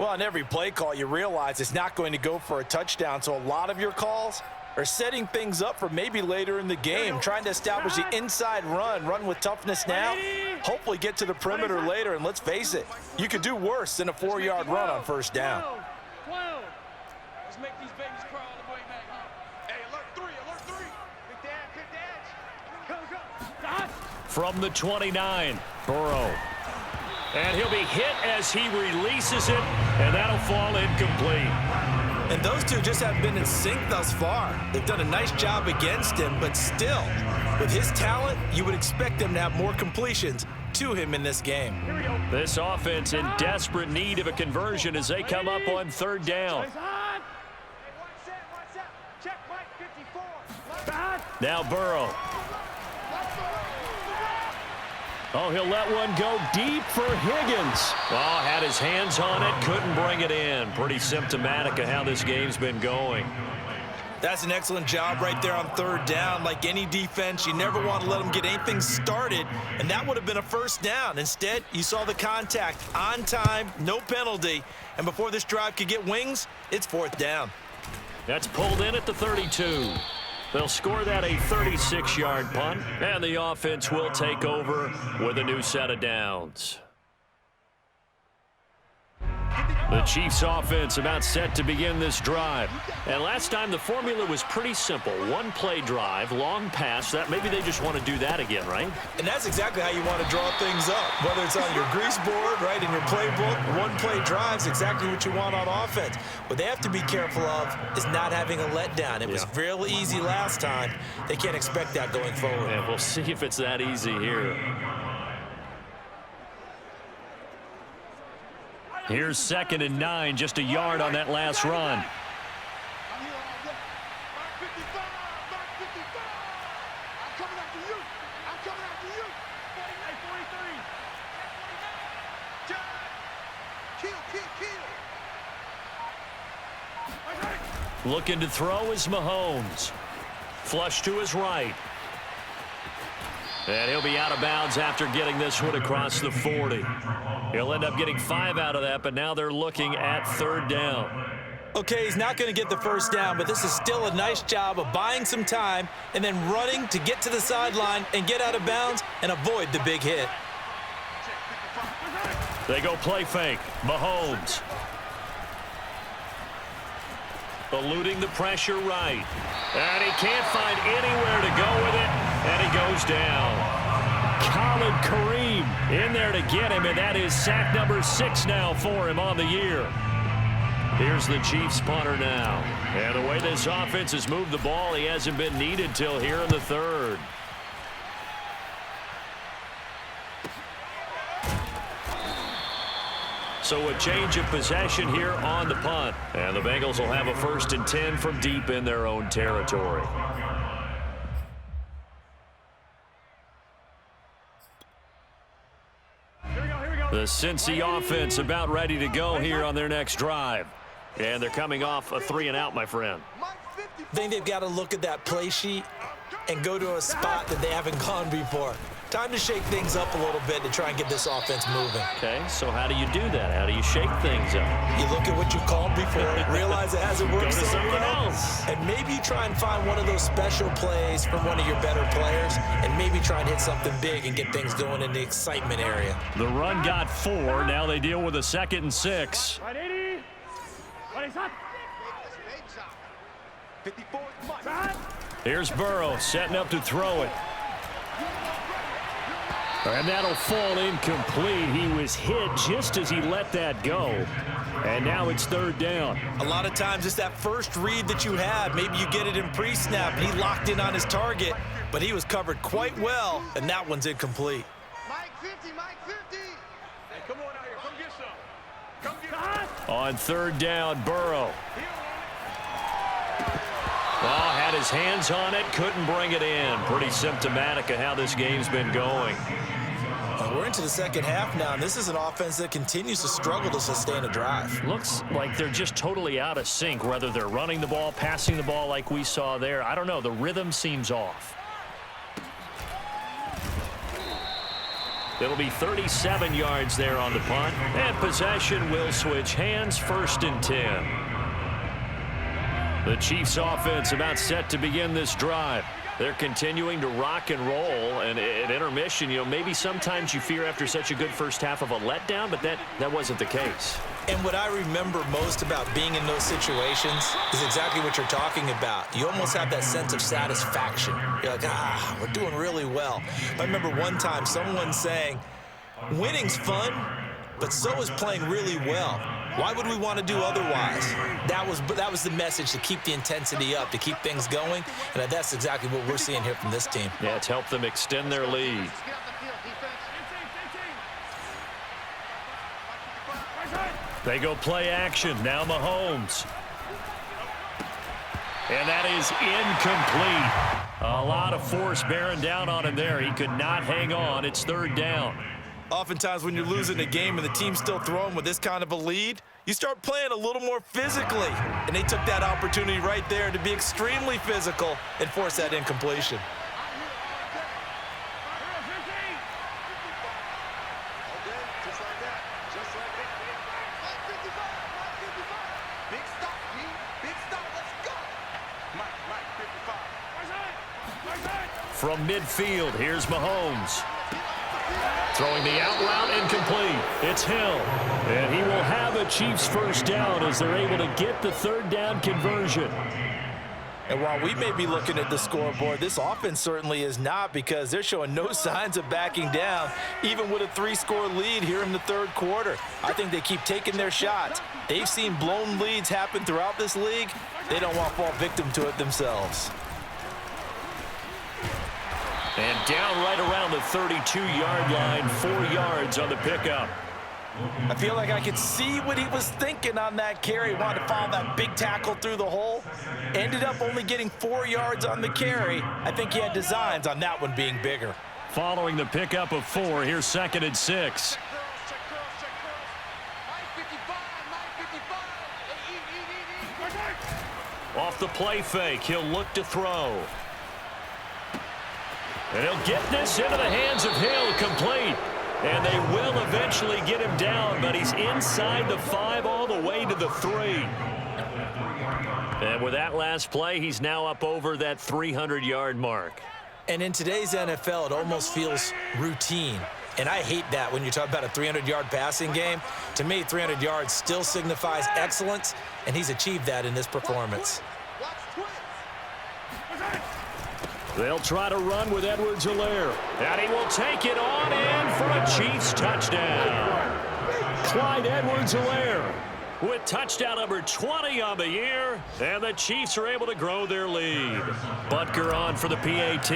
Well, on every play call, you realize it's not going to go for a touchdown, so a lot of your calls are setting things up for maybe later in the game, trying to establish the inside run with toughness now, hopefully get to the perimeter later, and let's face it, you could do worse than a 4-yard run on 1st down. 12. Let's make these babies crawl all the way back home. Hey, alert 3. Good dash. Go. From the 29, Burrow. And he'll be hit as he releases it, and that'll fall incomplete. And those two just have been in sync thus far. They've done a nice job against him, but still, with his talent, you would expect them to have more completions to him in this game. This offense in desperate need of a conversion as they come up on 3rd down. Now Burrow. Oh, he'll let one go deep for Higgins. Oh, had his hands on it, couldn't bring it in. Pretty symptomatic of how this game's been going. That's an excellent job right there on 3rd down. Like any defense, you never want to let them get anything started, and that would have been a 1st down. Instead, you saw the contact on time, no penalty, and before this drive could get wings, it's 4th down. That's pulled in at the 32. They'll score that a 36-yard punt, and the offense will take over with a new set of downs. The Chiefs offense about set to begin this drive. And last time the formula was pretty simple. 1-play drive, long pass. That maybe they just want to do that again, right? And that's exactly how you want to draw things up. Whether it's on your grease board, right, in your playbook, 1-play drives exactly what you want on offense. What they have to be careful of is not having a letdown. It was real easy last time. They can't expect that going forward. And we'll see if it's that easy here. Here's 2nd and 9, just a yard on that last run. I'm coming after you. 43. Looking to throw is Mahomes. Flush to his right. And he'll be out of bounds after getting this one across the 40. He'll end up getting 5 out of that, but now they're looking at 3rd down. Okay, he's not going to get the 1st down, but this is still a nice job of buying some time and then running to get to the sideline and get out of bounds and avoid the big hit. They go play fake. Mahomes. Eluding the pressure right. And he can't find anywhere to go with it, and he goes down. Khalid Kareem in there to get him, and that is sack number 6 now for him on the year. Here's the Chiefs punter now. And the way this offense has moved the ball, he hasn't been needed till here in the 3rd. So a change of possession here on the punt. And the Bengals will have a 1st and 10 from deep in their own territory. The Cincy offense about ready to go here on their next drive. And they're coming off a 3-and-out, my friend. I think they've got to look at that play sheet and go to a spot that they haven't gone before. Time to shake things up a little bit to try and get this offense moving. Okay, so how do you do that? How do you shake things up? You look at what you called before, realize it hasn't worked Go to so something well, else. and maybe you try and find one of those special plays from one of your better players, and maybe try and hit something big and get things going in the excitement area. The run got 4. Now they deal with a 2nd and 6. Here's Burrow setting up to throw it. And that'll fall incomplete. He was hit just as he let that go. And now it's 3rd down. A lot of times it's that first read that you have. Maybe you get it in pre-snap, and he locked in on his target, but he was covered quite well, and that one's incomplete. Mike 50, Mike 50. Hey, come on out here. Come get some. Come get some. On 3rd down, Burrow. Well, had his hands on it, couldn't bring it in. Pretty symptomatic of how this game's been going. We're into the second half now, and this is an offense that continues to struggle to sustain a drive. Looks like they're just totally out of sync, whether they're running the ball, passing the ball like we saw there. I don't know. The rhythm seems off. It'll be 37 yards there on the punt, and possession will switch hands. 1st and 10. The Chiefs offense about set to begin this drive. They're continuing to rock and roll, and at intermission, you know, maybe sometimes you fear after such a good first half of a letdown, but that wasn't the case. And what I remember most about being in those situations is exactly what you're talking about. You almost have that sense of satisfaction. You're like, we're doing really well. I remember one time someone saying, winning's fun, but so is playing really well. Why would we want to do otherwise? That was the message, to keep the intensity up, to keep things going, and that's exactly what we're seeing here from this team. Yeah, it's helped them extend their lead. They go play action. Now Mahomes. And that is incomplete. A lot of force bearing down on him there. He could not hang on. It's 3rd down. Oftentimes when you're losing a game and the team's still throwing with this kind of a lead, you start playing a little more physically. And they took that opportunity right there to be extremely physical and force that incompletion. From midfield, here's Mahomes. Throwing the out route, incomplete. It's Hill. And he will have a Chiefs 1st down as they're able to get the 3rd down conversion. And while we may be looking at the scoreboard, this offense certainly is not, because they're showing no signs of backing down, even with a 3-score lead here in the 3rd quarter. I think they keep taking their shots. They've seen blown leads happen throughout this league. They don't want to fall victim to it themselves. And down right around the 32-yard line, 4 yards on the pickup. I feel like I could see what he was thinking on that carry. Wanted to follow that big tackle through the hole. Ended up only getting 4 yards on the carry. I think he had designs on that one being bigger. Following the pickup of 4, here's 2nd and 6. Off the play fake, he'll look to throw. And he'll get this into the hands of Hill, complete. And they will eventually get him down, but he's inside the 5 all the way to the 3. And with that last play, he's now up over that 300-yard mark. And in today's NFL, it almost feels routine. And I hate that when you talk about a 300-yard passing game. To me, 300 yards still signifies excellence, and he's achieved that in this performance. They'll try to run with Edwards-Helaire. And he will take it on in for a Chiefs touchdown. Clyde Edwards-Helaire with touchdown number 20 on the year. And the Chiefs are able to grow their lead. Butker on for the PAT.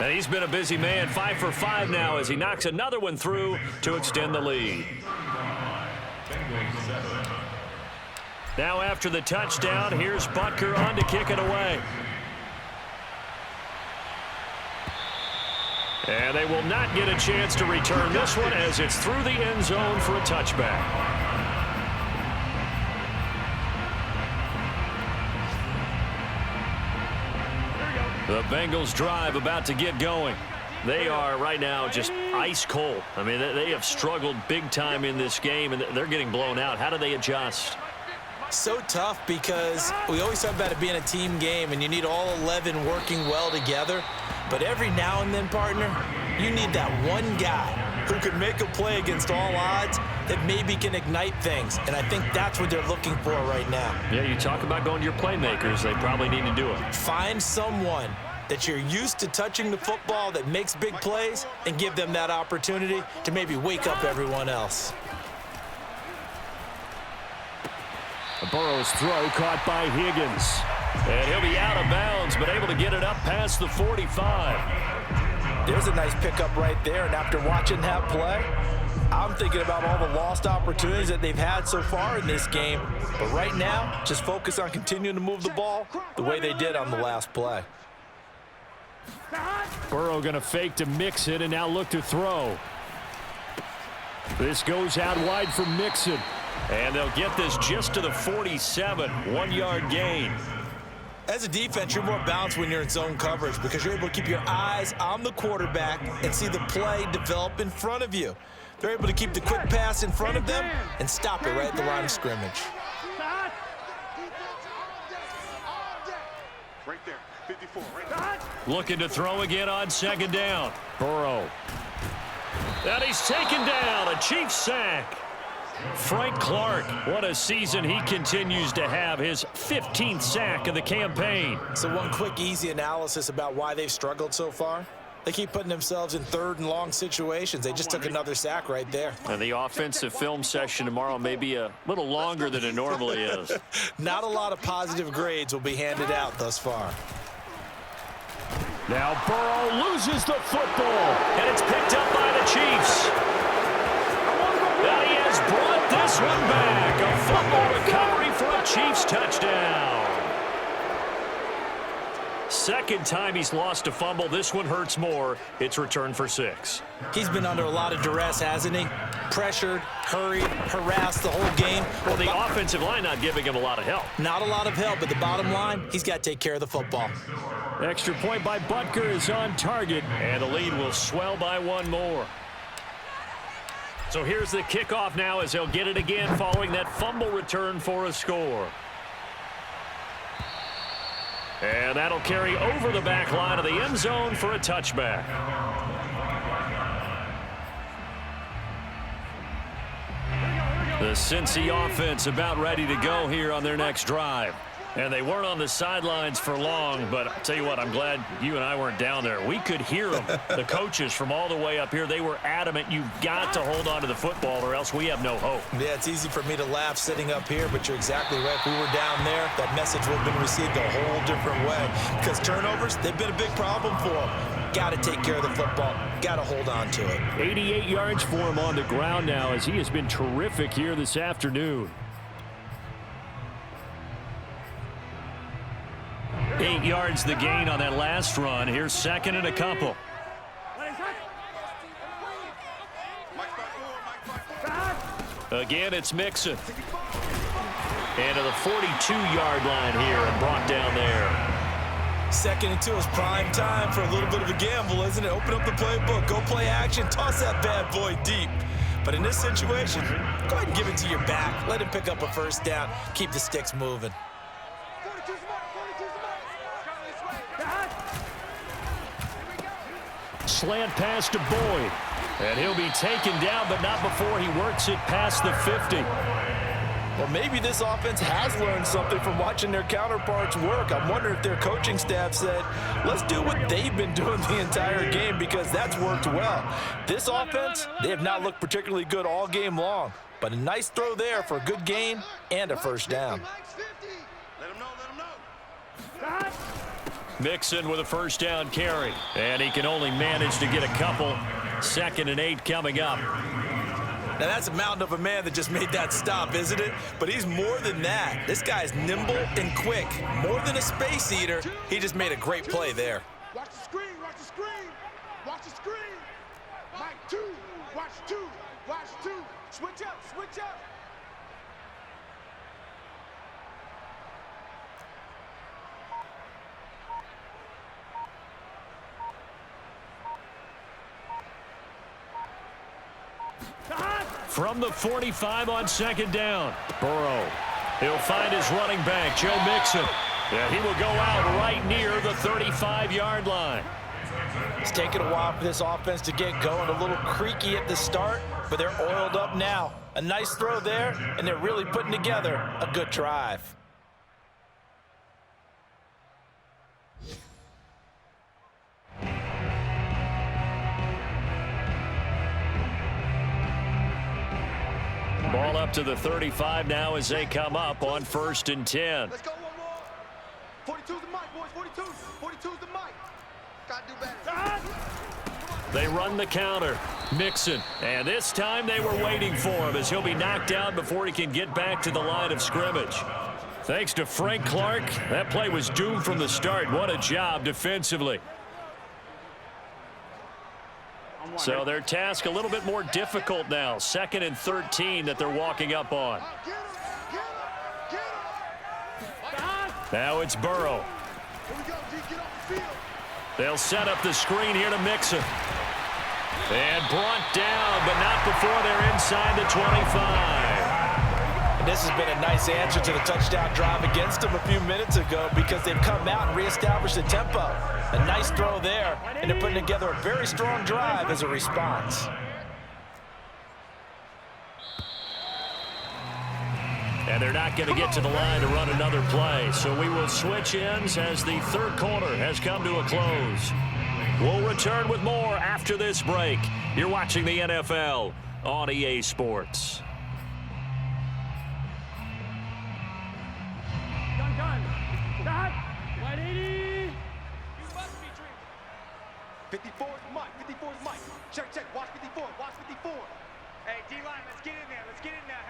And he's been a busy man, 5 for 5 now as he knocks another one through to extend the lead. Now after the touchdown, here's Butker on to kick it away. And they will not get a chance to return this one as it's through the end zone for a touchback. There you go. The Bengals drive about to get going. They are right now just ice cold. I mean, they have struggled big time in this game, and they're getting blown out. How do they adjust? So tough because we always talk about it being a team game, and you need all 11 working well together. But every now and then, partner, you need that one guy who can make a play against all odds that maybe can ignite things. And I think that's what they're looking for right now. Yeah, you talk about going to your playmakers. They probably need to do it. Find someone that you're used to touching the football that makes big plays and give them that opportunity to maybe wake up everyone else. Burrow's throw caught by Higgins. And he'll be out of bounds, but able to get it up past the 45. There's a nice pickup right there, and after watching that play, I'm thinking about all the lost opportunities that they've had so far in this game. But right now, just focus on continuing to move the ball the way they did on the last play. Burrow going to fake to Mixon and now look to throw. This goes out wide for Mixon. And they'll get this just to the 47, 1-yard gain. As a defense, you're more balanced when you're in zone coverage because you're able to keep your eyes on the quarterback and see the play develop in front of you. They're able to keep the quick pass in front of them and stop it right at the line of scrimmage. Right there, 54, right there. Looking to throw again on second down. Burrow. And he's taken down, a Chiefs sack. Frank Clark, what a season he continues to have, his 15th sack of the campaign. So one quick, easy analysis about why they've struggled so far. They keep putting themselves in third and long situations. They just took another sack right there. And the offensive film session tomorrow may be a little longer than it normally is. Not a lot of positive grades will be handed out thus far. Now Burrow loses the football. And it's picked up by the Chiefs. And he has brought this one back. A fumble recovery for a Chiefs touchdown. Second time he's lost a fumble. This one hurts more. It's returned for 6. He's been under a lot of duress, hasn't he? Pressured, hurried, harassed the whole game. Well, the offensive line not giving him a lot of help. Not a lot of help, but the bottom line, he's got to take care of the football. Extra point by Butker is on target. And the lead will swell by one more. So here's the kickoff now as they'll get it again following that fumble return for a score. And that'll carry over the back line of the end zone for a touchback. The Cincy offense about ready to go here on their next drive. And they weren't on the sidelines for long, but I'll tell you what, I'm glad you and I weren't down there. We could hear them, the coaches from all the way up here. They were adamant, you've got to hold on to the football or else we have no hope. Yeah, it's easy for me to laugh sitting up here, but you're exactly right. If we were down there, that message would have been received a whole different way. Because turnovers, they've been a big problem for them. Got to take care of the football. Got to hold on to it. 88 yards for him on the ground now as he has been terrific here this afternoon. 8 yards the gain on that last run. Here's second and a couple. Again, it's Mixon. And to the 42-yard line here and brought down there. Second and 2 is prime time for a little bit of a gamble, isn't it? Open up the playbook, go play action, toss that bad boy deep. But in this situation, go ahead and give it to your back. Let him pick up a first down. Keep the sticks moving. Slant pass to Boyd. And he'll be taken down, but not before he works it past the 50. Well, maybe this offense has learned something from watching their counterparts work. I'm wondering if their coaching staff said, let's do what they've been doing the entire game because that's worked well. This offense, they have not looked particularly good all game long, but a nice throw there for a good gain and a first down. Let him know. Mixon with a first down carry. And he can only manage to get a couple. 2nd and 8 coming up. Now, that's a mountain of a man that just made that stop, isn't it? But he's more than that. This guy's nimble and quick. More than a space eater, he just made a great play there. Watch the screen, watch the screen. Watch the screen. Mike, 2. Watch 2. Watch 2. Switch up, switch up. from the 45 on second down. Burrow. He'll find his running back, Joe Mixon. And he will go out right near the 35-yard line. It's taken a while for this offense to get going. A little creaky at the start, but they're oiled up now. A nice throw there, and they're really putting together a good drive. Ball up to the 35 now as they come up on 1st and 10. Let's go one more. 42's the mic, boys. 42's the mic. Gotta do better. They run the counter. Mixon. And this time they were waiting for him as he'll be knocked down before he can get back to the line of scrimmage. Thanks to Frank Clark, that play was doomed from the start. What a job defensively. So their task a little bit more difficult now. 2nd and 13 that they're walking up on. Now it's Burrow. They'll set up the screen here to Mixon. And brought down, but not before they're inside the 25. And this has been a nice answer to the touchdown drive against them a few minutes ago because they've come out and reestablished the tempo. A nice throw there, and they're putting together a very strong drive as a response. And they're not going to get to the line to run another play. So we will switch ends as the 3rd quarter has come to a close. We'll return with more after this break. You're watching the NFL on EA Sports. Done. Stop. 180. You must be dreaming. 54's Mike. 54's Mike. Check. Watch 54. Watch 54. Hey, D-line, let's get in there. Let's get in there, huh?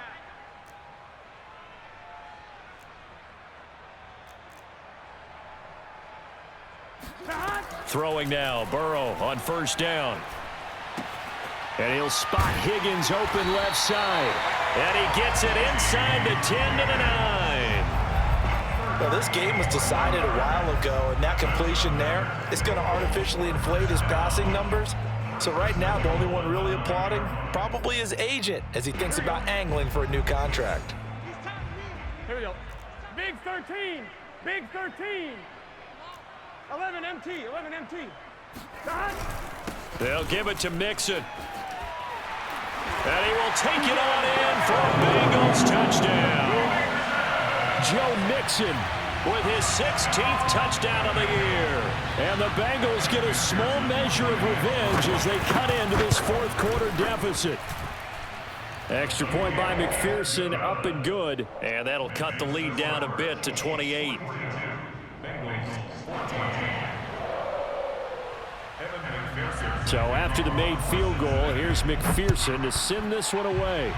Throwing now, Burrow on 1st down. And he'll spot Higgins open left side. And he gets it inside the 10 to the 9. Well, this game was decided a while ago, and that completion there is going to artificially inflate his passing numbers. So right now, the only one really applauding probably his agent as he thinks about angling for a new contract. Here we go. Big 13. Big 13. 11 MT. 11 MT. They'll give it to Mixon. And he will take it on in for a Bengals touchdown. Joe Mixon with his 16th touchdown of the year. And the Bengals get a small measure of revenge as they cut into this 4th quarter deficit. Extra point by McPherson, up and good. And that'll cut the lead down a bit to 28. So after the made field goal, here's McPherson to send this one away.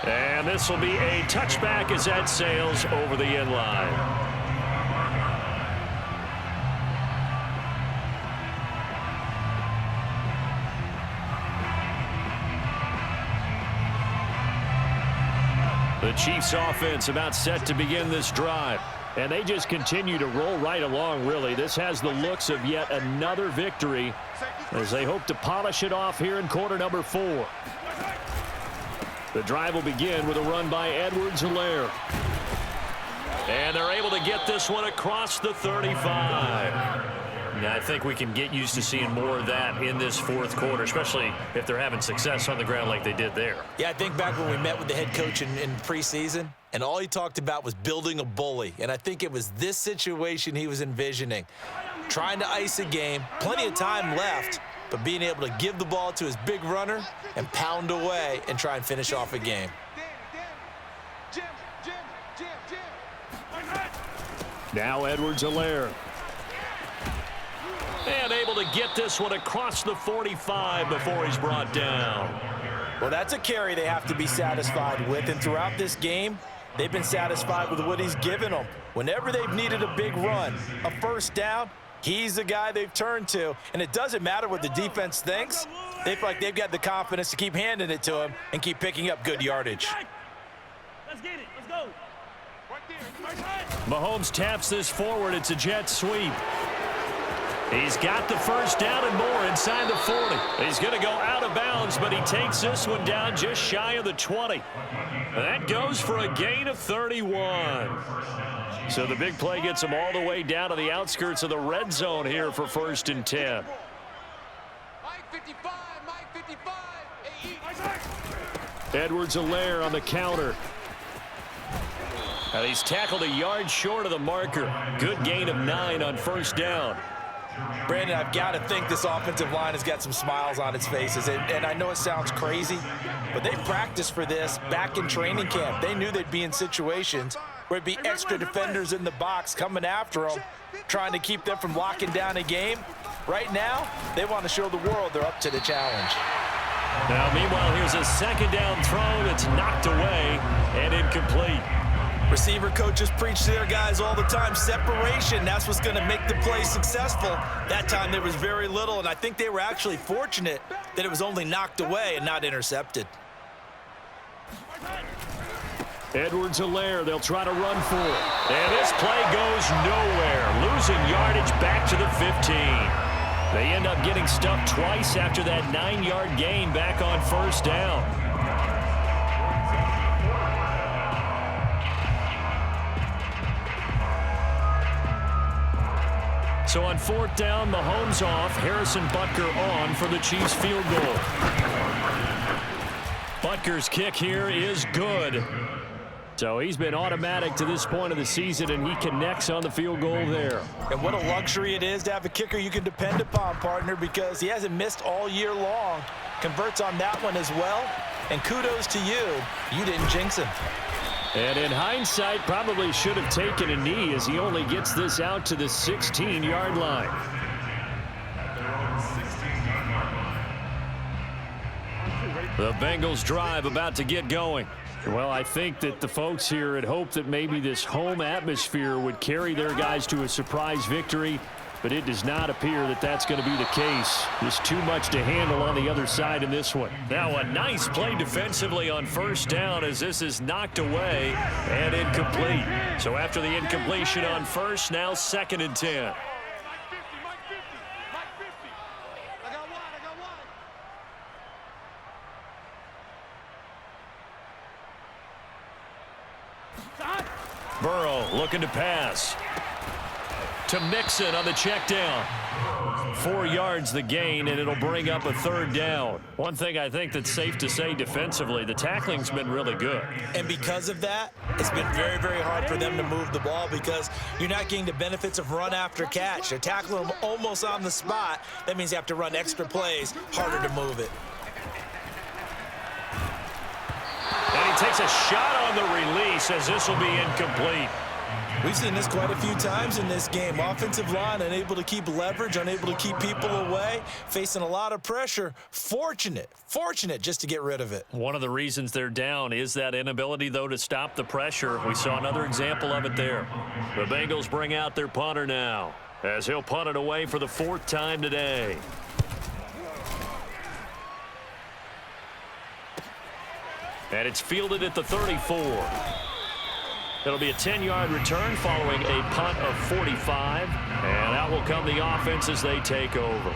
And this will be a touchback as that sails over the end line. The Chiefs offense about set to begin this drive. And they just continue to roll right along, really. This has the looks of yet another victory as they hope to polish it off here in quarter number 4. The drive will begin with a run by Edwards-Helaire. And they're able to get this one across the 35. Now, I think we can get used to seeing more of that in this 4th quarter, especially if they're having success on the ground like they did there. Yeah, I think back when we met with the head coach in preseason, and all he talked about was building a bully. And I think it was this situation he was envisioning. Trying to ice a game, plenty of time left, but being able to give the ball to his big runner and pound away and try and finish off a game. Jim. Now Edwards-Helaire. And able to get this one across the 45 before he's brought down. Well, that's a carry they have to be satisfied with, and throughout this game, they've been satisfied with what he's given them. Whenever they've needed a big run, a 1st down, he's the guy they've turned to, and it doesn't matter what the defense thinks. They feel like they've got the confidence to keep handing it to him and keep picking up good yardage. Let's get it. Let's go. Right there. Mahomes taps this forward. It's a jet sweep. He's got the first down and more inside the 40. He's going to go out of bounds, but he takes this one down just shy of the 20. That goes for a gain of 31. So the big play gets him all the way down to the outskirts of the red zone here for 1st and 10. Edwards-Helaire on the counter. And he's tackled a yard short of the marker. Good gain of 9 on 1st down. Brandon, I've got to think this offensive line has got some smiles on its faces. And I know it sounds crazy, but they practiced for this back in training camp. They knew they'd be in situations where it'd be extra defenders in the box coming after them, trying to keep them from locking down a game. Right now, they want to show the world they're up to the challenge. Now, meanwhile, here's a 2nd down throw that's knocked away and incomplete. Receiver coaches preach to their guys all the time. Separation, that's what's going to make the play successful. That time there was very little, and I think they were actually fortunate that it was only knocked away and not intercepted. Edwards-Helaire, they'll try to run for it. And this play goes nowhere. Losing yardage back to the 15. They end up getting stuffed twice after that 9-yard gain back on 1st down. So on 4th down, Mahomes off, Harrison Butker on for the Chiefs field goal. Butker's kick here is good. So he's been automatic to this point of the season, and he connects on the field goal there. And what a luxury it is to have a kicker you can depend upon, partner, because he hasn't missed all year long. Converts on that one as well. And kudos to you. You didn't jinx him. And in hindsight, probably should have taken a knee as he only gets this out to the 16-yard line. The Bengals drive about to get going. Well, I think that the folks here had hoped that maybe this home atmosphere would carry their guys to a surprise victory, but it does not appear that that's going to be the case. Just too much to handle on the other side in this one. Now a nice play defensively on 1st down as this is knocked away and incomplete. So after the incompletion on 1st, now 2nd and 10. Burrow looking to pass. To Mixon on the check down. 4 yards the gain, and it'll bring up a 3rd down. One thing I think that's safe to say defensively, the tackling's been really good. And because of that, it's been very, very hard for them to move the ball because you're not getting the benefits of run after catch. They're tackling them almost on the spot. That means you have to run extra plays, harder to move it. And he takes a shot on the release as this will be incomplete. We've seen this quite a few times in this game. Offensive line unable to keep leverage, unable to keep people away, facing a lot of pressure. Fortunate just to get rid of it. One of the reasons they're down is that inability, though, to stop the pressure. We saw another example of it there. The Bengals bring out their punter now as he'll punt it away for the 4th time today. And it's fielded at the 34. It'll be a 10-yard return following a punt of 45. And out will come the offense as they take over.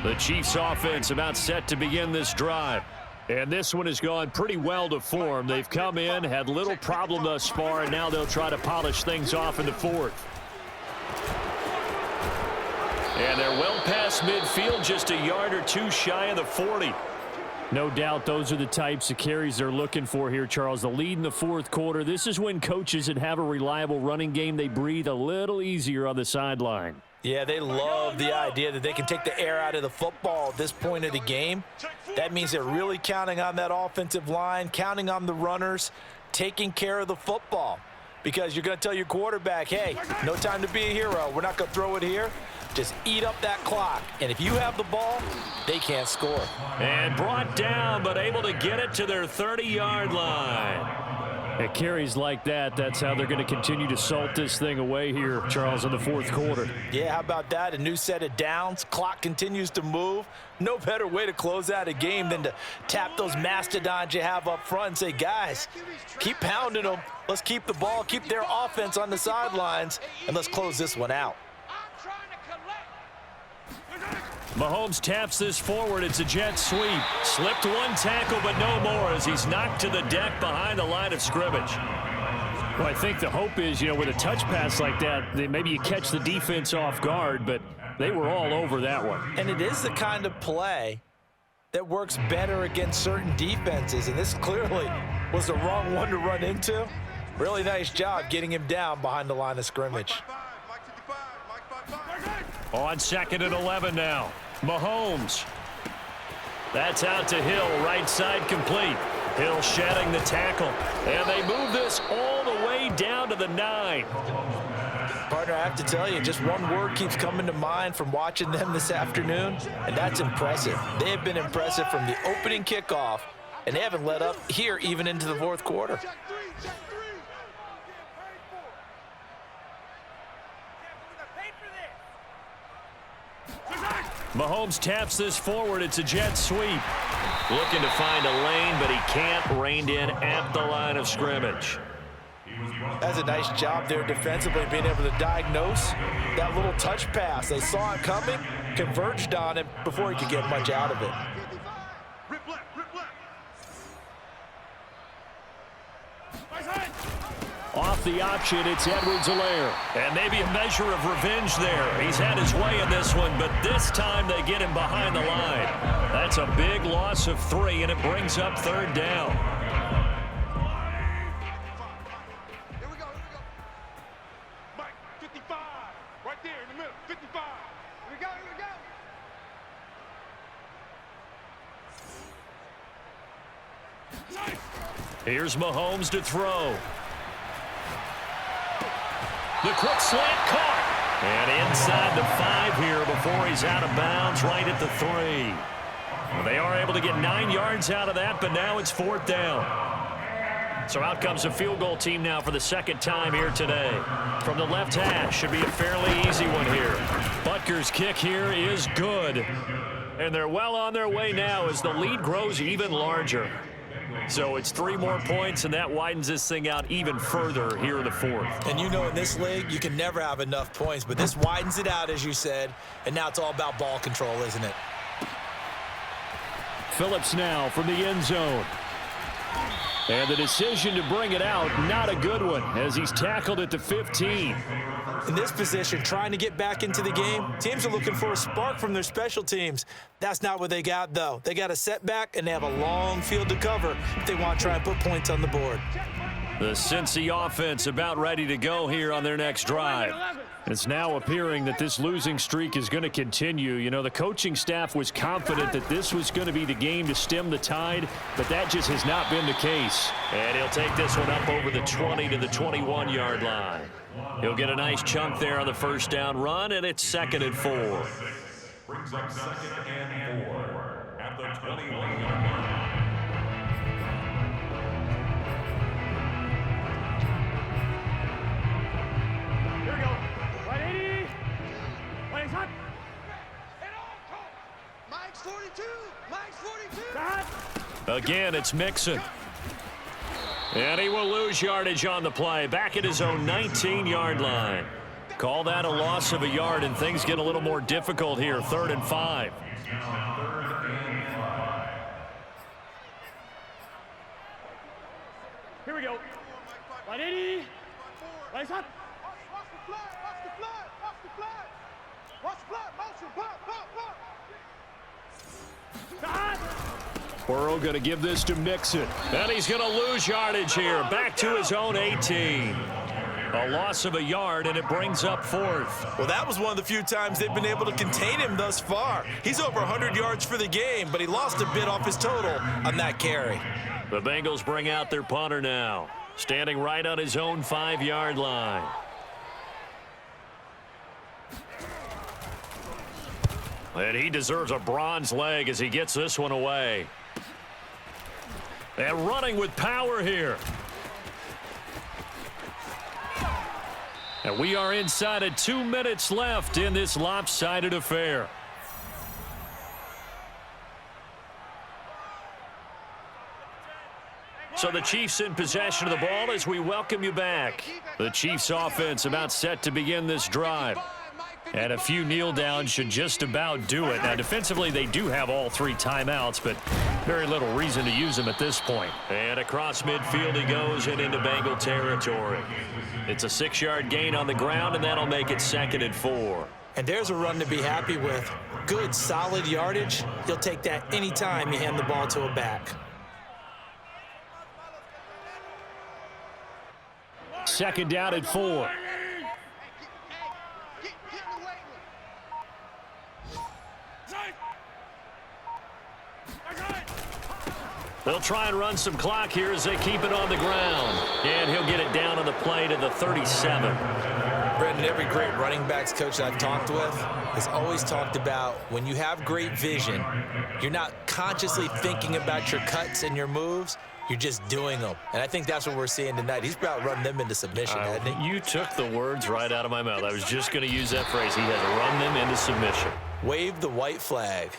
The Chiefs offense about set to begin this drive. And this one has gone pretty well to form. They've come in, had little problem thus far, and now they'll try to polish things off in the 4th. And they're well past midfield, just a yard or two shy of the 40. No doubt those are the types of carries they're looking for here, Charles. The lead in the 4th quarter. This is when coaches that have a reliable running game, they breathe a little easier on the sideline. Yeah, they love the idea that they can take the air out of the football at this point of the game. That means they're really counting on that offensive line, counting on the runners, taking care of the football. Because you're going to tell your quarterback, hey, no time to be a hero. We're not going to throw it here. Just eat up that clock. And if you have the ball, they can't score. And brought down, but able to get it to their 30-yard line. At carries like that, that's how they're going to continue to salt this thing away here, Charles, in the fourth quarter. Yeah, how about that? A new set of downs. Clock continues to move. No better way to close out a game than to tap those mastodons you have up front and say, guys, keep pounding them. Let's keep the ball, keep their offense on the sidelines, and let's close this one out. Mahomes taps this forward. It's a jet sweep. Slipped one tackle, but no more as he's knocked to the deck behind the line of scrimmage. Well, I think the hope is, with a touch pass like that, maybe you catch the defense off guard, but they were all over that one. And it is the kind of play that works better against certain defenses, and this clearly was the wrong one to run into. Really nice job getting him down behind the line of scrimmage. On 2nd and 11 now. Mahomes. That's out to Hill, right side complete. Hill shedding the tackle. And they move this all the way down to the 9. Partner, I have to tell you, just one word keeps coming to mind from watching them this afternoon, and that's impressive. They have been impressive from the opening kickoff, and they haven't let up here even into the fourth quarter. Mahomes taps this forward. It's a jet sweep. Looking to find a lane, but he can't. Reined in at the line of scrimmage. That's a nice job there defensively, being able to diagnose that little touch pass. They saw it coming, converged on him before he could get much out of it. Off the option, it's Edwards-Helaire. And maybe a measure of revenge there. He's had his way in this one, but this time they get him behind the line. That's a big loss of 3, and it brings up 3rd down. Here we go. Mike, 55. Right there in the middle, 55. Here we go. Here's Mahomes to throw. The quick slant caught. And inside the 5 here before he's out of bounds right at the 3. Well, they are able to get 9 yards out of that, but now it's 4th down. So out comes a field goal team now for the 2nd time here today. From the left hash, should be a fairly easy one here. Butker's kick here is good. And they're well on their way now as the lead grows even larger. So it's 3 more points, and that widens this thing out even further here in the 4th. And in this league, you can never have enough points, but this widens it out, as you said, and now it's all about ball control, isn't it? Phillips now from the end zone. And the decision to bring it out, not a good one, as he's tackled at the 15. In this position, trying to get back into the game, teams are looking for a spark from their special teams. That's not what they got, though. They got a setback, and they have a long field to cover if they want to try and put points on the board. The Cincy offense about ready to go here on their next drive. It's now appearing that this losing streak is going to continue. The coaching staff was confident that this was going to be the game to stem the tide, but that just has not been the case. And he'll take this one up over the 20 to the 21-yard line. He'll get a nice chunk there on the 1st down run, and it's 2nd and 4. Brings up 2nd and 4 at the 21-yard line. Here we go. 180. Mike's hot. Mike's 42. Mike's 42. Hot. Again, it's Mixon. And he will lose yardage on the play, back at his own 19-yard line. Call that a loss of a yard, and things get a little more difficult here, 3rd and 5. Here we go. 180. Mike's hot. Watch the flag. Motion. Pop. Hot. Burrow going to give this to Mixon. And he's going to lose yardage here, back to his own 18. A loss of a yard, and it brings up 4th. Well, that was one of the few times they've been able to contain him thus far. He's over 100 yards for the game, but he lost a bit off his total on that carry. The Bengals bring out their punter now, standing right on his own 5-yard line. And he deserves a bronze leg as he gets this one away. And running with power here. And we are inside of 2 minutes left in this lopsided affair. So the Chiefs in possession of the ball as we welcome you back. The Chiefs offense about set to begin this drive. And a few kneel downs should just about do it. Now defensively they do have all 3 timeouts, but very little reason to use them at this point. And across midfield he goes and into Bengal territory. It's a 6-yard gain on the ground, and that'll make it 2nd and 4. And there's a run to be happy with. Good, solid yardage. He'll take that anytime you hand the ball to a back. 2nd down and 4. They'll try and run some clock here as they keep it on the ground. And he'll get it down on the play to the 37. Brendan, every great running backs coach I've talked with has always talked about when you have great vision, you're not consciously thinking about your cuts and your moves. You're just doing them. And I think that's what we're seeing tonight. He's about running them into submission, hasn't he? You took the words right out of my mouth. I was just going to use that phrase. He has run them into submission. Wave the white flag.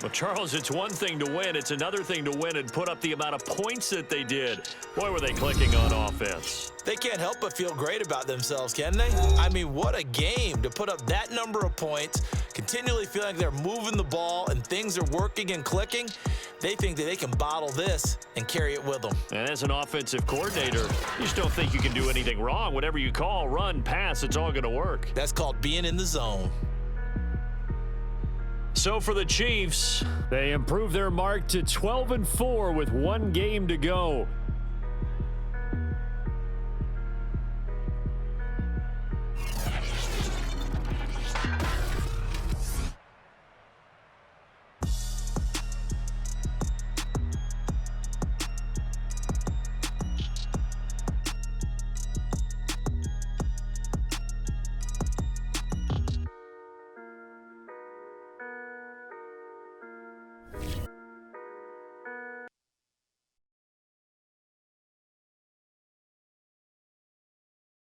Well, Charles, it's one thing to win. It's another thing to win and put up the amount of points that they did. Boy, were they clicking on offense. They can't help but feel great about themselves, can they? I mean, what a game to put up that number of points, continually feeling like they're moving the ball and things are working and clicking. They think that they can bottle this and carry it with them. And as an offensive coordinator, you just don't think you can do anything wrong. Whatever you call, run, pass, it's all going to work. That's called being in the zone. So for the Chiefs, They improve their mark to 12 and 4 with 1 game to go.